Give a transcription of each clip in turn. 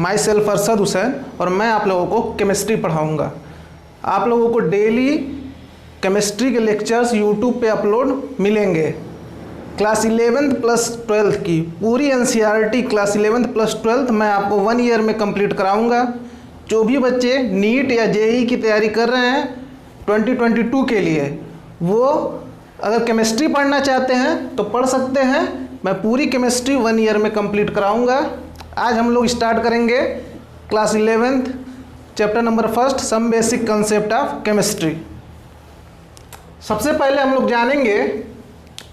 My self Arshad Hussain और मैं आप लोगों को केमिस्ट्री पढ़ाऊँगा। आप लोगों को डेली केमिस्ट्री के लेक्चर्स यूट्यूब पे अपलोड मिलेंगे। क्लास 11th प्लस 12th की पूरी NCERT class 11th plus 12th मैं आपको 1 ईयर में कंप्लीट कराऊंगा। जो भी बच्चे नीट या JEE की तैयारी कर रहे हैं 2022 के लिए, वो अगर केमिस्ट्री पढ़ना चाहते हैं तो पढ़ सकते हैं। मैं पूरी केमिस्ट्री 1 ईयर में कंप्लीट कराऊंगा। आज हम लोग स्टार्ट करेंगे class 11th chapter number 1 some basic concept of chemistry. सबसे पहले हम लोग जानेंगे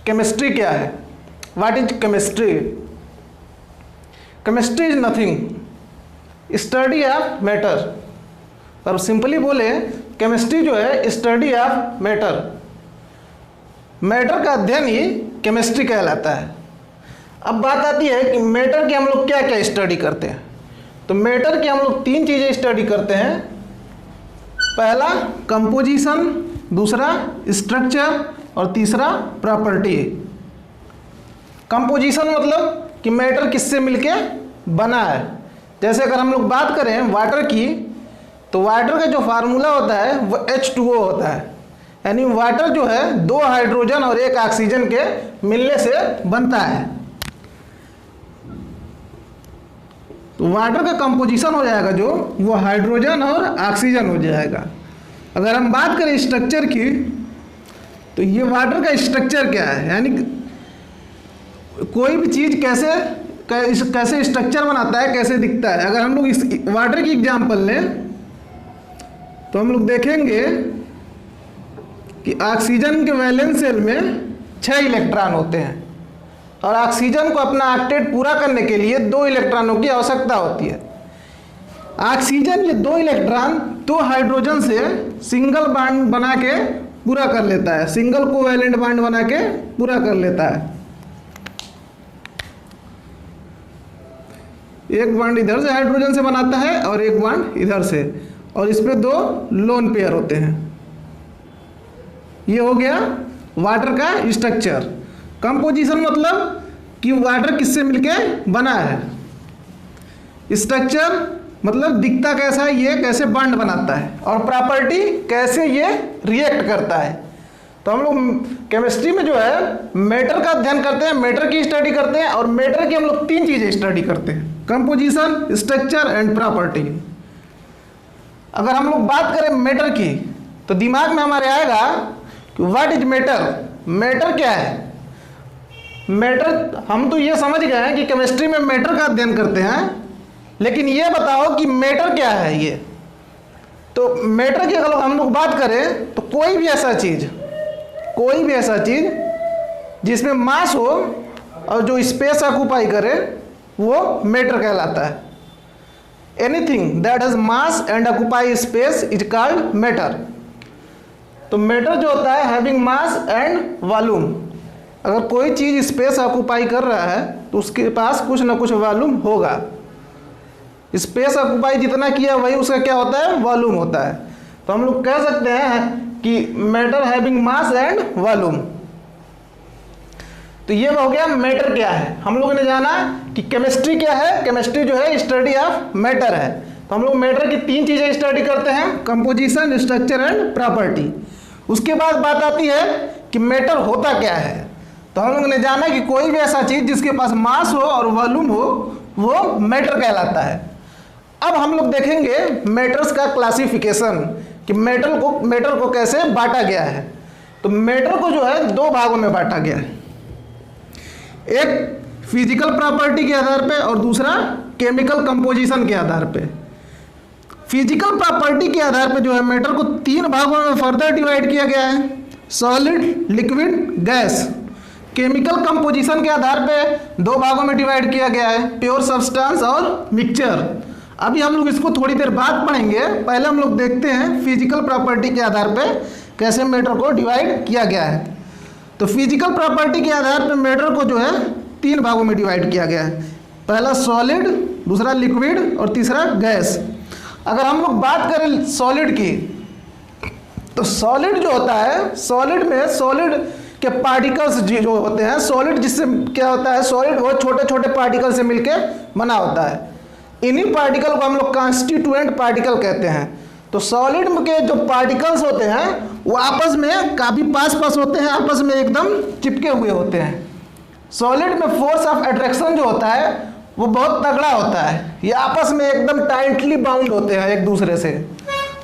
केमिस्ट्री क्या है। What is chemistry? Chemistry is nothing study of matter. और सिंपली बोले केमिस्ट्री जो है स्टडी ऑफ मैटर। मैटर का अध्ययन ही केमिस्ट्री कहलाता है। अब बात आती है कि मैटर की हम लोग क्या क्या स्टडी करते हैं। तो मैटर की हम लोग 3 चीज़ें स्टडी करते हैं। पहला कंपोजिशन, दूसरा स्ट्रक्चर और तीसरा प्रॉपर्टी। कंपोजिशन मतलब कि मैटर किससे मिलके बना है। जैसे अगर हम लोग बात करें वाटर की, तो वाटर का जो फार्मूला होता है वो H2O होता है। यानी वाटर जो है 2 हाइड्रोजन और 1 ऑक्सीजन के मिलने से बनता है। तो वाटर का कंपोजिशन हो जाएगा जो वो हाइड्रोजन और ऑक्सीजन हो जाएगा। अगर हम बात करें स्ट्रक्चर की, तो ये वाटर का स्ट्रक्चर क्या है, यानी कोई भी चीज़ कैसे स्ट्रक्चर बनाता है, कैसे दिखता है। अगर हम लोग इस वाटर की एग्जांपल लें तो हम लोग देखेंगे कि ऑक्सीजन के वैलेंस शेल में 6 इलेक्ट्रॉन होते हैं और ऑक्सीजन को अपना ऑक्टेट पूरा करने के लिए 2 इलेक्ट्रॉनों की आवश्यकता होती है। ऑक्सीजन ये 2 इलेक्ट्रॉन 2 हाइड्रोजन से सिंगल बॉन्ड बना के पूरा कर लेता है, सिंगल कोवैलेंट बॉन्ड बना के पूरा कर लेता है। एक बॉन्ड इधर से हाइड्रोजन से बनाता है और एक बॉन्ड इधर से, और इस पे 2 लोन पेयर होते हैं। ये हो गया वाटर का स्ट्रक्चर। कंपोजिशन मतलब कि वाटर किससे मिलके बना है। स्ट्रक्चर मतलब दिखता कैसा है, ये कैसे बॉन्ड बनाता है, और प्रॉपर्टी कैसे ये रिएक्ट करता है। तो हम लोग केमिस्ट्री में जो है मैटर का अध्ययन करते हैं, मैटर की स्टडी करते हैं, और मैटर की हम लोग 3 चीज़ें स्टडी करते हैं, कंपोजिशन, स्ट्रक्चर एंड प्रॉपर्टी। अगर हम लोग बात करें मैटर की, तो दिमाग में हमारे आएगा कि व्हाट इज मैटर। मैटर क्या है? मैटर, हम तो ये समझ गए हैं कि केमिस्ट्री में मैटर का अध्ययन करते हैं, लेकिन ये बताओ कि मैटर क्या है ये। तो मैटर की अगर हम लोग बात करें तो कोई भी ऐसा चीज़ जिसमें मास हो और जो स्पेस ऑक्यूपाई करे वो मैटर कहलाता है। Anything that has mass and occupy space is called matter. तो मैटर जो होता है हैविंग मास एंड वॉल्यूम। अगर कोई चीज़ स्पेस ऑक्यूपाई कर रहा है तो उसके पास कुछ ना कुछ वॉल्यूम होगा। स्पेस ऑक्यूपाई जितना किया वही उसका क्या होता है, वॉल्यूम होता है। तो हम लोग कह सकते हैं कि matter having mass and volume. तो ये हो गया मैटर क्या है। हम लोगों ने जाना कि केमिस्ट्री क्या है। केमिस्ट्री जो है स्टडी ऑफ मैटर है। तो हम लोग मैटर की 3 चीज़ें स्टडी करते हैं, कंपोजिशन, स्ट्रक्चर एंड प्रॉपर्टी। उसके बाद बात आती है कि मैटर होता क्या है। तो हम लोगों ने जाना कि कोई भी ऐसा चीज़ जिसके पास मास हो और वॉल्यूम हो वो मैटर कहलाता है। अब हम लोग देखेंगे मैटर्स का क्लासिफिकेशन कि मैटर को कैसे बांटा गया है। तो मैटर को जो है 2 भागों में बांटा गया है, एक फिजिकल प्रॉपर्टी के आधार पे और दूसरा केमिकल कंपोजिशन के आधार पे। फिजिकल प्रॉपर्टी के आधार पे जो है मैटर को 3 भागों में फर्दर डिवाइड किया गया है, solid, liquid, gas. Chemical composition के आधार पे 2 भागों में डिवाइड किया गया है, प्योर सब्सटेंस और मिक्सचर। अभी हम लोग इसको थोड़ी देर बाद पढ़ेंगे। पहले हम लोग देखते हैं फिजिकल प्रॉपर्टी के आधार पे कैसे मैटर को डिवाइड किया गया है। तो फिजिकल प्रॉपर्टी के आधार पे मैटर को जो है 3 भागों में डिवाइड किया गया है। पहला सॉलिड, दूसरा लिक्विड और तीसरा गैस। अगर हम लोग बात करें सॉलिड की, तो सॉलिड जो होता है, सॉलिड में सॉलिड के पार्टिकल्स जो होते हैं, सॉलिड जिससे क्या होता है, सॉलिड वो छोटे छोटे पार्टिकल से मिलके बना होता है। इन्हीं पार्टिकल को हम लोग कॉन्स्टिट्यूएंट पार्टिकल कहते हैं। तो सॉलिड के जो पार्टिकल्स होते हैं वो आपस में काफ़ी पास पास होते हैं, आपस में एकदम चिपके हुए होते हैं। सॉलिड में फोर्स ऑफ अट्रैक्शन जो होता है वो बहुत तगड़ा होता है, ये आपस में एकदम टाइटली बाउंड होते हैं एक दूसरे से।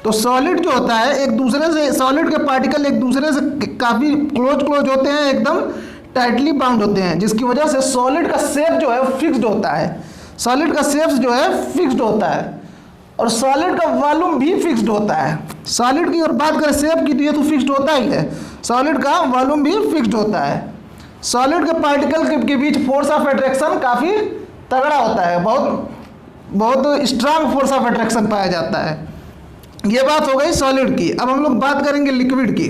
तो सॉलिड जो होता है एक दूसरे से, सॉलिड के पार्टिकल एक दूसरे से काफ़ी क्लोज होते हैं, एकदम टाइटली बाउंड होते हैं, जिसकी वजह से सॉलिड का शेप जो है वो फिक्स्ड होता है। सॉलिड का शेप जो है फिक्स्ड होता है और सॉलिड का वॉल्यूम भी फिक्स्ड होता है। सॉलिड की और बात करें शेप की तो ये तो फिक्स्ड होता ही है, सॉलिड का वॉल्यूम भी फिक्स्ड होता है। सॉलिड के पार्टिकल के बीच फोर्स ऑफ अट्रैक्शन काफ़ी तगड़ा होता है, बहुत स्ट्रांग फोर्स ऑफ अट्रैक्शन पाया जाता है। ये बात हो गई सॉलिड की। अब हम लोग बात करेंगे लिक्विड की।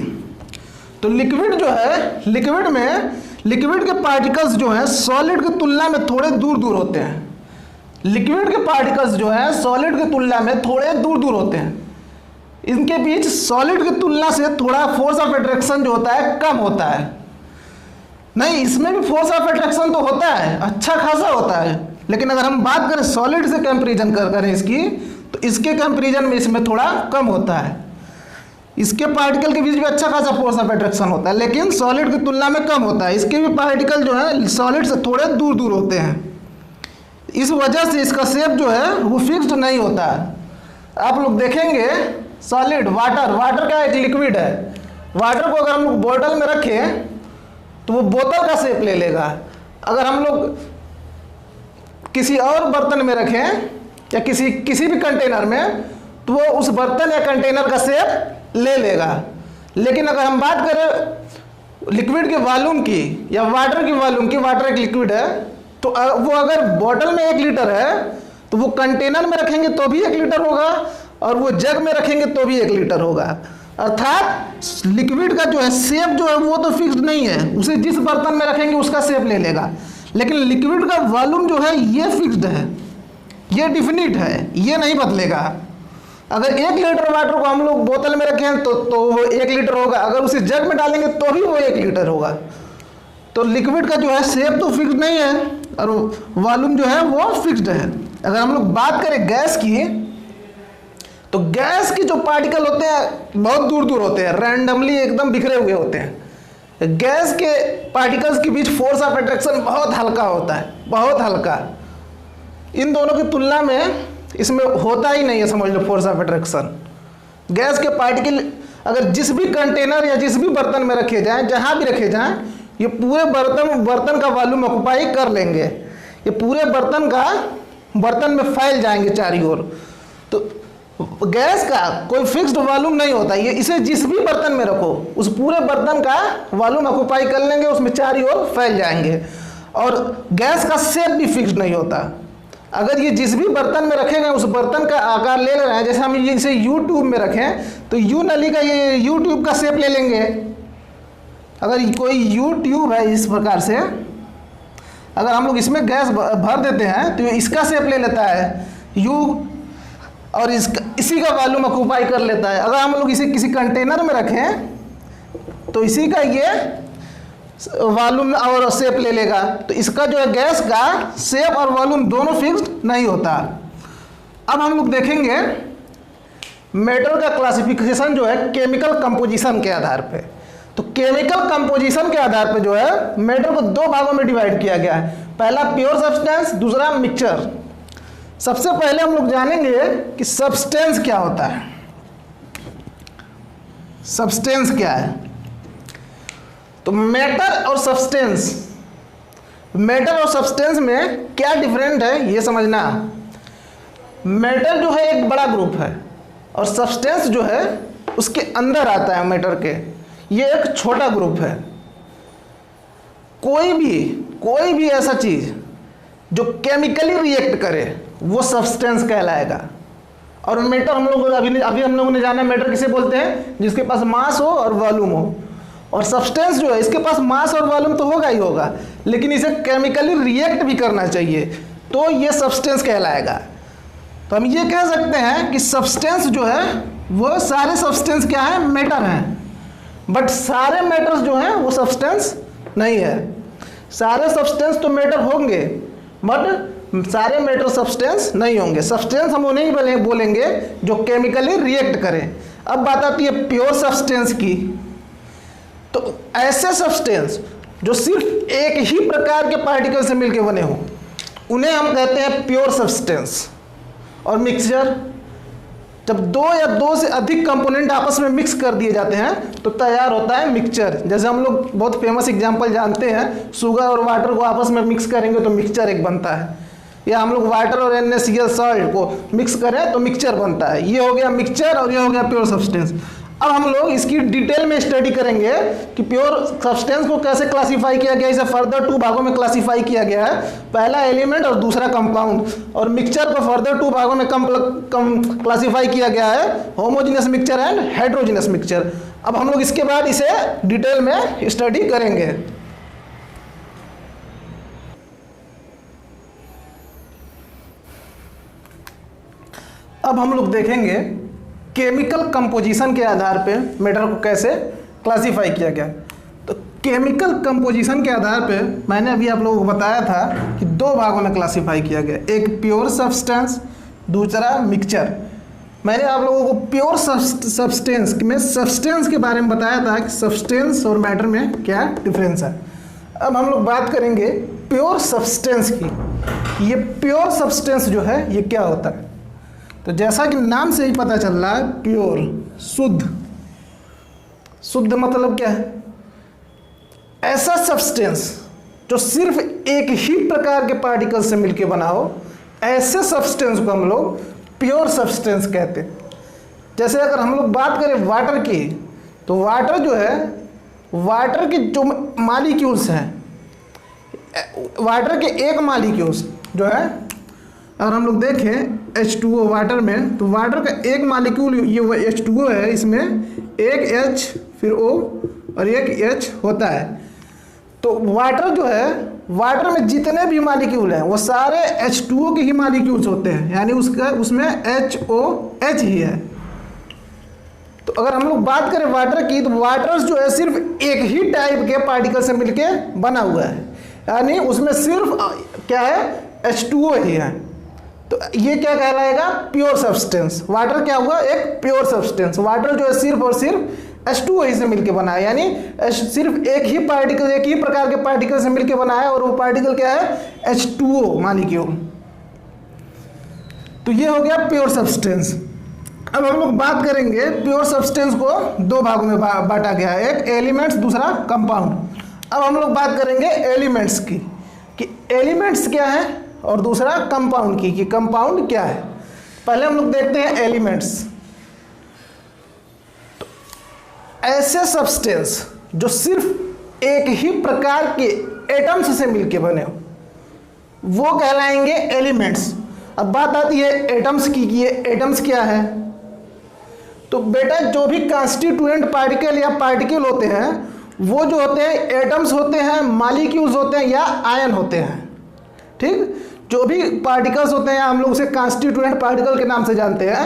तो लिक्विड जो है, लिक्विड के पार्टिकल्स जो हैं सॉलिड की तुलना में थोड़े दूर दूर होते हैं। लिक्विड के पार्टिकल्स जो हैं सॉलिड की तुलना में थोड़े दूर दूर होते हैं। इनके बीच सॉलिड की तुलना से थोड़ा फोर्स ऑफ अट्रैक्शन जो होता है कम होता है। नहीं, इसमें भी फोर्स ऑफ अट्रैक्शन तो होता है, अच्छा खासा होता है, लेकिन अगर हम बात करें सॉलिड से कंपेरिजन करें इसकी, तो इसके कंपेरिजन में इसमें थोड़ा कम होता है। इसके पार्टिकल के बीच भी अच्छा खासा फोर्स ऑफ अट्रैक्शन होता है, लेकिन सॉलिड की तुलना में कम होता है। इसके भी पार्टिकल जो है सॉलिड से थोड़े दूर दूर होते हैं, इस वजह से इसका शेप जो है वो फिक्स्ड नहीं होता है। आप लोग देखेंगे सॉलिड वाटर का एक लिक्विड है, वाटर को अगर हम लोग बोतल में रखें तो वो बोतल का शेप ले लेगा। अगर हम लोग किसी और बर्तन में रखें या किसी भी कंटेनर में तो वो उस बर्तन या कंटेनर का शेप ले लेगा। लेकिन अगर हम बात करें लिक्विड के वॉल्यूम की या वाटर की वॉल्यूम की, वाटर एक लिक्विड है, तो वो अगर बोतल में 1 लीटर है तो वो कंटेनर में रखेंगे तो भी 1 लीटर होगा और वो जग में रखेंगे तो भी 1 लीटर होगा। अर्थात लिक्विड का जो है शेप जो है वो तो फिक्स्ड नहीं है, उसे जिस बर्तन में रखेंगे उसका शेप ले लेगा। लेकिन लिक्विड का वॉल्यूम जो है ये फिक्स्ड है, ये डिफिनिट है, ये नहीं बदलेगा। अगर 1 लीटर वाटर को हम लोग बोतल में रखें तो वो 1 लीटर होगा, अगर उसे जग में डालेंगे तो भी वो 1 लीटर होगा। तो लिक्विड का जो है शेप तो फिक्स्ड नहीं है और वॉल्यूम जो है वो फिक्स्ड है। अगर हम लोग बात करें गैस की, तो गैस के जो पार्टिकल होते हैं बहुत दूर दूर होते हैं, रैंडमली एकदम बिखरे हुए होते हैं। गैस के पार्टिकल्स के बीच फोर्स ऑफ अट्रैक्शन बहुत हल्का होता है, बहुत हल्का। इन दोनों की तुलना में इसमें होता ही नहीं है, समझ लो, फोर्स ऑफ अट्रैक्शन। गैस के पार्टिकल अगर जिस भी कंटेनर या जिस भी बर्तन में रखे जाएं, जहां भी रखे जाएं, ये पूरे बर्तन का वॉल्यूम ऑक्युपाई कर लेंगे, ये पूरे बर्तन में फैल जाएंगे चारों ओर। तो गैस का कोई फिक्स्ड वॉल्यूम नहीं होता, ये इसे जिस भी बर्तन में रखो उस पूरे बर्तन का वॉल्यूम ऑक्युपाई कर लेंगे, उसमें चारों ओर फैल जाएंगे। और गैस का शेप भी फिक्स्ड नहीं होता। अगर ये जिस भी बर्तन में रखे गए उस बर्तन का आकार ले रहे हैं, जैसे हम इसे यू ट्यूब में रखें तो यू नली का ये यू ट्यूब का शेप ले लेंगे। अगर कोई यू ट्यूब है इस प्रकार से, अगर हम लोग इसमें गैस भर देते हैं तो इसका शेप ले लेता है यू, और इसी का वॉल्यूम ऑक्युपाई कर लेता है। अगर हम लोग इसे किसी कंटेनर में रखें तो इसी का ये वॉल्यूम और शेप ले लेगा। तो इसका जो है गैस का शेप और वॉल्यूम दोनों फिक्स्ड नहीं होता। अब हम लोग देखेंगे मेटल का क्लासिफिकेशन जो है केमिकल कंपोजिशन के आधार पे। तो केमिकल कंपोजिशन के आधार पे जो है मेटल को 2 भागों में डिवाइड किया गया है। पहला प्योर सब्सटेंस, दूसरा मिक्सचर। सबसे पहले हम लोग जानेंगे कि सब्सटेंस क्या होता है। सब्सटेंस क्या है? तो मैटर और सब्सटेंस में क्या डिफरेंट है ये समझना। मैटर जो है एक बड़ा ग्रुप है और सब्सटेंस जो है उसके अंदर आता है मैटर के, ये एक छोटा ग्रुप है। कोई भी ऐसा चीज जो केमिकली रिएक्ट करे वो सब्सटेंस कहलाएगा। और मैटर हम लोग अभी हम लोगों ने जाना मैटर किसे बोलते हैं, जिसके पास मास हो और वॉल्यूम हो। और सब्सटेंस जो है इसके पास मास और वॉल्यूम तो होगा ही होगा, लेकिन इसे केमिकली रिएक्ट भी करना चाहिए, तो ये सब्सटेंस कहलाएगा। तो हम ये कह सकते हैं कि सब्सटेंस जो है वो सारे सब्सटेंस क्या है, मैटर हैं। बट सारे मैटर्स जो हैं वो सब्सटेंस नहीं है। सारे सब्सटेंस तो मैटर होंगे, बट सारे मेटल सब्सटेंस नहीं होंगे। सब्सटेंस हम उन्हें ही बोलेंगे जो केमिकली रिएक्ट करें। अब बात आती है प्योर सब्सटेंस की। तो ऐसे सब्सटेंस जो सिर्फ एक ही प्रकार के पार्टिकल से मिलकर बने हो उन्हें हम कहते हैं प्योर सब्सटेंस। और मिक्सचर, जब दो या दो से अधिक कंपोनेंट आपस में मिक्स कर दिए जाते हैं तो तैयार होता है मिक्सचर। जैसे हम लोग बहुत फेमस एग्जांपल जानते हैं, शुगर और वाटर को आपस में मिक्स करेंगे तो मिक्सचर एक बनता है, या हम लोग वाटर और NaCl सॉल्ट को मिक्स करें तो मिक्सचर बनता है। ये हो गया मिक्सचर और ये हो गया प्योर सब्सटेंस। अब हम लोग इसकी डिटेल में स्टडी करेंगे कि प्योर सब्सटेंस को कैसे क्लासीफाई किया गया। इसे फर्दर 2 भागों में क्लासीफाई किया गया है, पहला एलिमेंट और दूसरा कंपाउंड। और मिक्सचर को फर्दर 2 भागों में क्लासीफाई किया गया है, homogeneous mixture and heterogeneous mixture. अब हम लोग इसके बाद इसे डिटेल में स्टडी करेंगे। अब हम लोग देखेंगे केमिकल कंपोजिशन के आधार पे मैटर को कैसे क्लासीफाई किया गया। तो केमिकल कंपोजिशन के आधार पे मैंने अभी आप लोगों को बताया था कि 2 भागों में क्लासीफाई किया गया, एक प्योर सब्सटेंस, दूसरा मिक्सचर। मैंने आप लोगों को प्योर सब्सटेंस में सब्सटेंस के बारे में बताया था कि सब्सटेंस और मैटर में क्या डिफरेंस है। अब हम लोग बात करेंगे प्योर सब्सटेंस की। ये प्योर सब्सटेंस जो है ये क्या होता है। तो जैसा कि नाम से ही पता चल रहा है, प्योर, शुद्ध। शुद्ध मतलब क्या है? ऐसा सब्सटेंस जो सिर्फ एक ही प्रकार के पार्टिकल से मिलकर बना हो, ऐसे सब्सटेंस को हम लोग प्योर सब्सटेंस कहते हैं। जैसे अगर हम लोग बात करें वाटर की, तो वाटर जो है, वाटर के जो मालिक्यूल्स हैं, वाटर के एक मालिक्यूल्स जो है, अगर हम लोग देखें H2O वाटर में, तो वाटर का एक मालिक्यूल ये H2O है, इसमें एक H फिर O और एक H होता है। तो वाटर जो है, वाटर में जितने भी मालिक्यूल हैं वो सारे H2O के ही मालिक्यूल्स होते हैं, यानी उसमें HOH ही है। तो अगर हम लोग बात करें वाटर की, तो वाटर जो है सिर्फ एक ही टाइप के पार्टिकल से मिलके बना हुआ है, यानी उसमें सिर्फ क्या है, H2O ही है। तो ये क्या कहलाएगा, प्योर सब्सटेंस। वाटर क्या हुआ, एक प्योर सब्सटेंस। वाटर जो है सिर्फ और सिर्फ H2O ही से मिलके बना है, यानी सिर्फ एक ही पार्टिकल, एक ही प्रकार के पार्टिकल से मिलके बना है, और वो पार्टिकल क्या है, H2O मालिक्यूल। तो ये हो गया प्योर सब्सटेंस। अब हम लोग बात करेंगे प्योर सब्सटेंस को 2 भागों में बांटा गया है, एक एलिमेंट्स, दूसरा कंपाउंड। अब हम लोग बात करेंगे एलिमेंट्स की, कि एलिमेंट्स क्या है, और दूसरा कंपाउंड की, कि कंपाउंड क्या है। पहले हम लोग देखते हैं एलिमेंट्स। तो ऐसे सब्सटेंस जो सिर्फ एक ही प्रकार के एटम्स से मिलके बने हो वो कहलाएंगे एलिमेंट्स। अब बात आती है एटम्स की, कि ये एटम्स क्या है। तो बेटा जो भी कॉन्स्टिट्यूएंट पार्टिकल या पार्टिकल होते हैं वो जो होते हैं एटम्स होते हैं, मालिक्यूल्स होते हैं, या आयन होते हैं। ठीक, जो भी पार्टिकल्स होते हैं हम लोग उसे कॉन्स्टिट्यूएंट पार्टिकल के नाम से जानते हैं।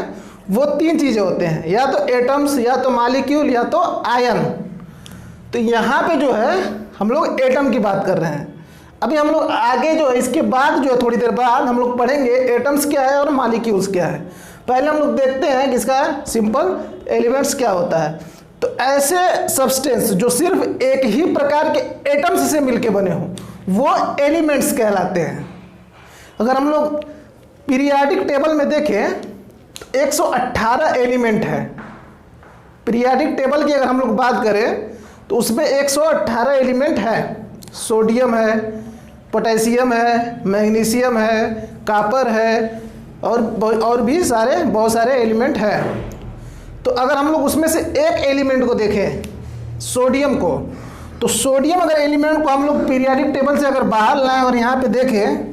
वो 3 चीज़ें होते हैं, या तो एटम्स, या तो मालिक्यूल, या तो आयन। तो यहाँ पे जो है हम लोग एटम की बात कर रहे हैं। अभी हम लोग आगे जो है, इसके बाद जो है थोड़ी देर बाद हम लोग पढ़ेंगे एटम्स क्या है और मालिक्यूल्स क्या है। पहले हम लोग देखते हैं कि इसका सिंपल एलिमेंट्स क्या होता है। तो ऐसे सब्सटेंस जो सिर्फ एक ही प्रकार के एटम्स से मिलके बने हो वो एलिमेंट्स कहलाते हैं। अगर हम लोग पीरियाडिक टेबल में देखें तो 118 एलिमेंट है। पीरियाडिक टेबल की अगर हम लोग बात करें तो उसमें 118 एलिमेंट है। सोडियम है, पोटेशियम है, मैग्नीशियम है, कॉपर है, और भी बहुत सारे एलिमेंट है। तो अगर हम लोग उसमें से एक एलिमेंट को देखें, सोडियम को, तो सोडियम अगर एलिमेंट को हम लोग पीरियाडिक टेबल से अगर बाहर लाएं और यहाँ पे देखें,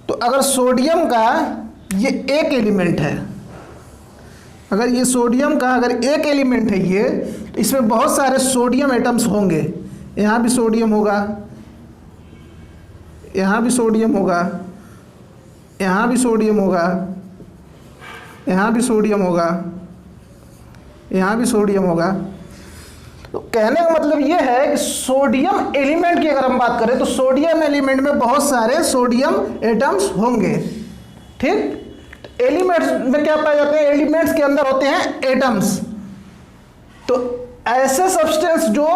तो अगर सोडियम का ये एक एलिमेंट है, अगर ये सोडियम का अगर एक एलिमेंट है ये, तो इसमें बहुत सारे सोडियम एटम्स होंगे। यहाँ भी सोडियम होगा, यहाँ भी सोडियम होगा, यहाँ भी सोडियम होगा, यहाँ भी सोडियम होगा, यहाँ भी सोडियम होगा। तो कहने का मतलब ये है कि सोडियम एलिमेंट की अगर हम बात करें तो सोडियम एलिमेंट में बहुत सारे सोडियम एटम्स होंगे, ठीक। एलिमेंट्स में क्या पाए जाते हैं, एलिमेंट्स के अंदर होते हैं एटम्स। तो ऐसे सब्सटेंस जो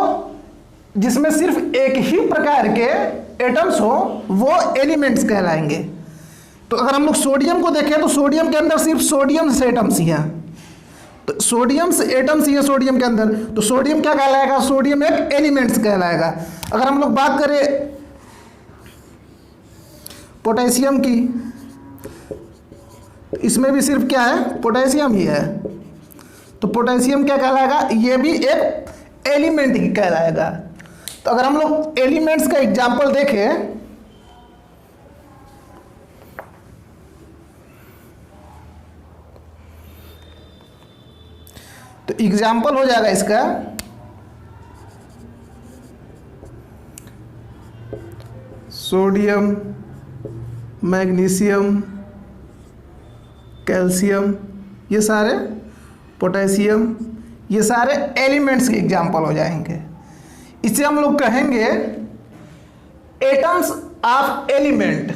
जिसमें सिर्फ एक ही प्रकार के एटम्स हो वो एलिमेंट्स कहलाएंगे। तो अगर हम लोग सोडियम को देखें तो सोडियम के अंदर सिर्फ सोडियम से एटम्स ही हैं, तो सोडियम से एटम्स ही है सोडियम के अंदर, तो सोडियम क्या कहलाएगा, सोडियम एक एलिमेंट्स कहलाएगा। अगर हम लोग बात करें पोटेशियम की, इसमें भी सिर्फ क्या है, पोटेशियम ही है, तो पोटेशियम क्या कहलाएगा, ये भी एक एलिमेंट ही कहलाएगा। तो अगर हम लोग एलिमेंट्स का एग्जाम्पल देखें तो एग्जाम्पल हो जाएगा इसका सोडियम, मैग्नीशियम, कैल्शियम, ये सारे पोटेशियम, ये सारे एलिमेंट्स के एग्जाम्पल हो जाएंगे। इसे हम लोग कहेंगे एटम्स ऑफ एलिमेंट।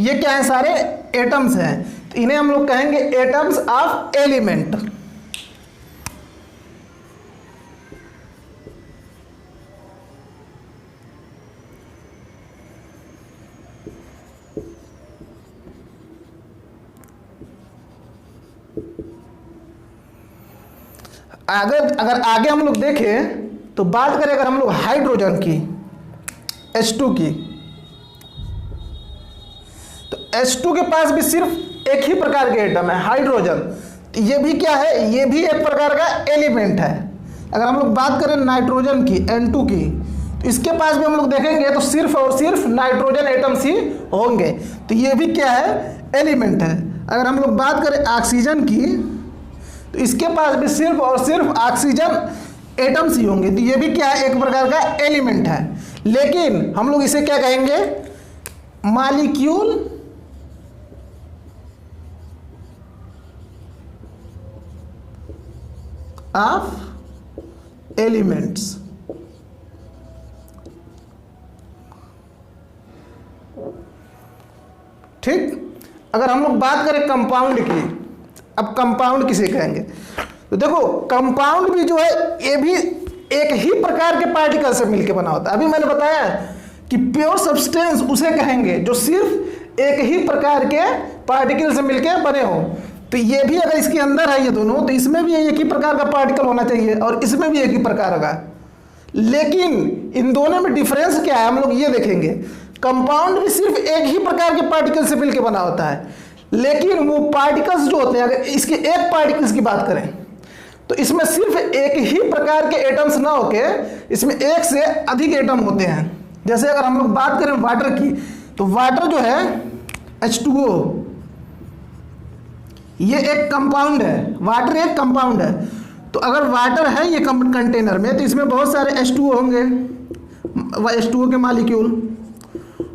ये क्या है, सारे एटम्स हैं, तो इन्हें हम लोग कहेंगे एटम्स ऑफ एलिमेंट। अगर आगे हम लोग देखें तो बात करें अगर हम लोग हाइड्रोजन की, H2 की, तो H2 के पास भी सिर्फ एक ही प्रकार के एटम है, हाइड्रोजन। तो ये भी क्या है, ये भी एक प्रकार का एलिमेंट है। अगर हम लोग बात करें नाइट्रोजन की, N2 की, तो इसके पास भी हम लोग देखेंगे तो सिर्फ और सिर्फ नाइट्रोजन एटम्स ही होंगे, तो ये भी क्या है, एलिमेंट है। अगर हम लोग बात करें ऑक्सीजन की, तो इसके पास भी सिर्फ और सिर्फ ऑक्सीजन एटम्स ही होंगे, तो ये भी क्या है, एक प्रकार का एलिमेंट है। लेकिन हम लोग इसे क्या कहेंगे, मॉलिक्यूल ऑफ एलिमेंट्स। ठीक। अगर हम लोग बात करें कंपाउंड की, अब कंपाउंड किसे कहेंगे, तो देखो कंपाउंड भी जो है ये भी एक ही प्रकार के पार्टिकल से मिलकर बना होता है। अभी मैंने बताया कि प्योर सब्सटेंस उसे कहेंगे जो सिर्फ एक ही प्रकार के पार्टिकल से मिलकर बने हो। तो ये भी अगर इसके अंदर है ये दोनों, तो इसमें भी एक ही प्रकार का पार्टिकल होना चाहिए और इसमें भी एक ही प्रकार होगा। लेकिन इन दोनों में डिफरेंस क्या है, हम लोग ये देखेंगे। कंपाउंड भी सिर्फ एक ही प्रकार के पार्टिकल से मिलकर बना होता है, लेकिन वो पार्टिकल्स जो होते हैं, अगर इसके एक पार्टिकल्स की बात करें तो इसमें सिर्फ एक ही प्रकार के एटम्स ना होके इसमें एक से अधिक एटम होते हैं। जैसे अगर हम लोग बात करें वाटर की, तो वाटर जो है H2O, ये एक कंपाउंड है, वाटर एक कंपाउंड है। तो अगर वाटर है ये कंटेनर में, तो इसमें बहुत सारे H2O होंगे, H2O के मॉलिक्यूल।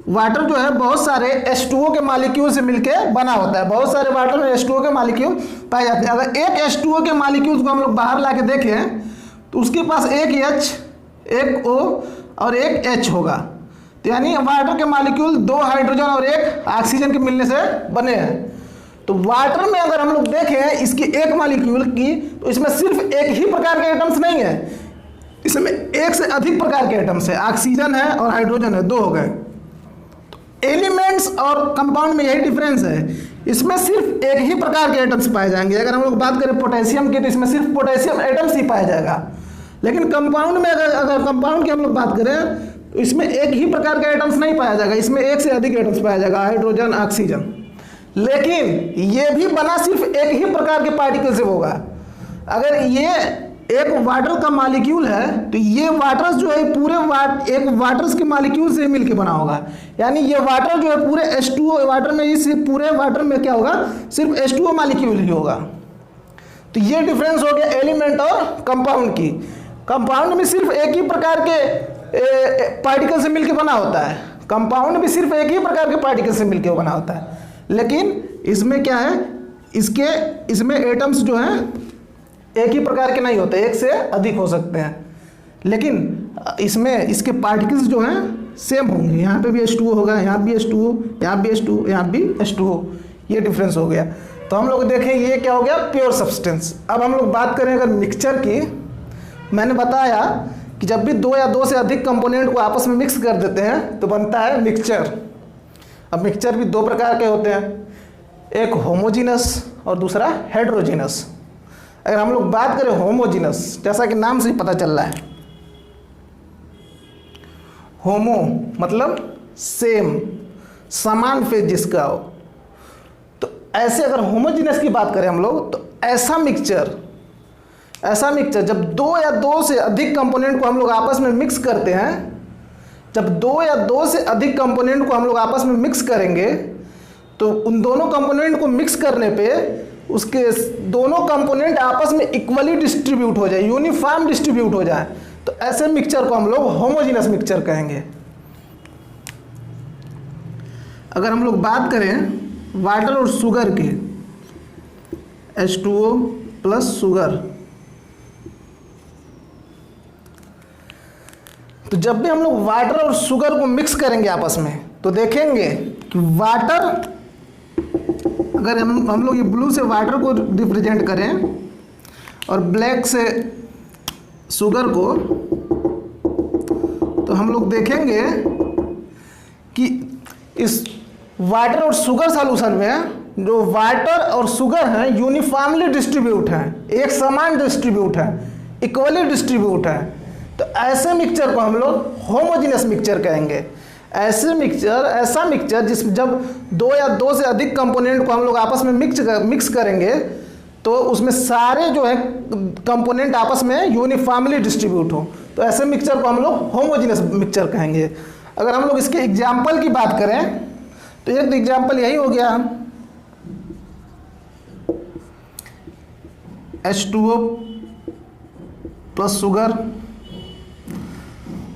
वाटर जो है बहुत सारे H2O के मॉलिक्यूल से मिलकर बना होता है, बहुत सारे वाटर में H2O के मॉलिक्यूल पाए जाते हैं। अगर एक H2O के मॉलिक्यूल्स को हम लोग बाहर ला के देखें तो उसके पास एक H, एक O और एक H होगा। तो यानी वाटर के मॉलिक्यूल 2 हाइड्रोजन और 1 ऑक्सीजन के मिलने से बने हैं। तो वाटर में अगर हम लोग देखें इसकी एक मॉलिक्यूल की, तो इसमें सिर्फ एक ही प्रकार के एटम्स नहीं है, इसमें एक से अधिक प्रकार के एटम्स है, ऑक्सीजन है और हाइड्रोजन है, 2 हो गए। एलिमेंट्स और कंपाउंड में यही डिफरेंस है, इसमें सिर्फ एक ही प्रकार के एटम्स पाए जाएंगे। अगर हम लोग बात करें पोटेशियम की, तो इसमें सिर्फ पोटेशियम एटम्स ही पाया जाएगा। लेकिन कंपाउंड में अगर कंपाउंड की हम लोग बात करें तो इसमें एक ही प्रकार के एटम्स नहीं पाया जाएगा, इसमें एक से अधिक एटम्स पाया जाएगा, हाइड्रोजन, ऑक्सीजन। लेकिन ये भी बना सिर्फ एक ही प्रकार के पार्टिकल से होगा। अगर ये एक वाटर का मॉलिक्यूल है तो ये वाटर्स जो है पूरे एक वाटर्स के मॉलिक्यूल से मिलके बना होगा। यानी ये वाटर जो है पूरे H2O वाटर में, इस पूरे वाटर में क्या होगा, सिर्फ H2O मॉलिक्यूल ही होगा। तो ये डिफरेंस हो गया एलिमेंट और कंपाउंड की। कंपाउंड में सिर्फ एक ही प्रकार के पार्टिकल से मिलके बना होता है, कंपाउंड भी सिर्फ एक ही प्रकार के पार्टिकल से मिलके बना होता है। लेकिन इसमें क्या है, इसमें एटम्स जो हैं एक ही प्रकार के नहीं होते, एक से अधिक हो सकते हैं। लेकिन इसमें इसके पार्टिकल्स जो हैं सेम होंगे, यहाँ पे भी H2O होगा, यहाँ भी H2O, यहाँ भी H2O, यहाँ भी H2O, ये डिफरेंस हो गया। तो हम लोग देखें ये क्या हो गया, प्योर सब्सटेंस। अब हम लोग बात करें अगर मिक्सचर की, मैंने बताया कि जब भी दो या दो से अधिक कंपोनेंट को आपस में मिक्स कर देते हैं तो बनता है मिक्सचर। अब मिक्सचर भी दो प्रकार के होते हैं, एक होमोजीनस और दूसरा हेट्रोजीनस। अगर हम लोग बात करें होमोजीनस, जैसा कि नाम से ही पता चल रहा है, होमो मतलब सेम, समान फेज जिसका हो। तो ऐसे अगर होमोजीनस की बात करें हम लोग, तो ऐसा मिक्सचर जब दो या दो से अधिक कंपोनेंट को हम लोग आपस में मिक्स करते हैं, जब दो या दो से अधिक कंपोनेंट को हम लोग आपस में मिक्स करेंगे तो उन दोनों कंपोनेंट को मिक्स करने पे उसके दोनों कंपोनेंट आपस में इक्वली डिस्ट्रीब्यूट हो जाए, यूनिफॉर्म डिस्ट्रीब्यूट हो जाए, तो ऐसे मिक्सचर को हम लोग होमोजीनस मिक्सचर कहेंगे। अगर हम लोग बात करें वाटर और शुगर की, H2O प्लस शुगर, तो जब भी हम लोग वाटर और शुगर को मिक्स करेंगे आपस में तो देखेंगे कि वाटर, अगर हम लोग ये ब्लू से वाटर को रिप्रेजेंट करें और ब्लैक से शुगर को, तो हम लोग देखेंगे कि इस वाटर और शुगर सॉल्यूशन में जो वाटर और शुगर हैं यूनिफॉर्मली डिस्ट्रीब्यूट हैं, एक समान डिस्ट्रीब्यूट है, इक्वली डिस्ट्रीब्यूट है। तो ऐसे मिक्सचर को हम लोग होमोजीनस मिक्सचर कहेंगे। ऐसा मिक्सचर जिस जब दो या दो से अधिक कंपोनेंट को हम लोग आपस में मिक्स करेंगे तो उसमें सारे जो है कंपोनेंट आपस में यूनिफॉर्मली डिस्ट्रीब्यूट हो, तो ऐसे मिक्सचर को हम लोग होमोजीनस मिक्सचर कहेंगे। अगर हम लोग इसके एग्जाम्पल की बात करें तो एक एग्जाम्पल यही हो गया, H2O प्लस शुगर।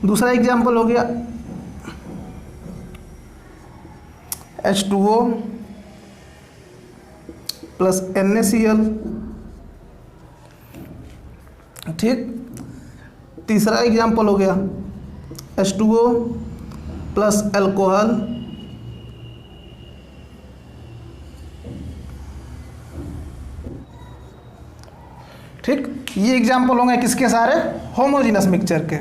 दूसरा एग्जाम्पल हो गया H2O प्लस NaCl, ठीक। तीसरा एग्जाम्पल हो गया H2O प्लस अल्कोहल, ठीक। ये एग्जाम्पल होंगे किसके, सारे होमोजीनस मिक्सचर के।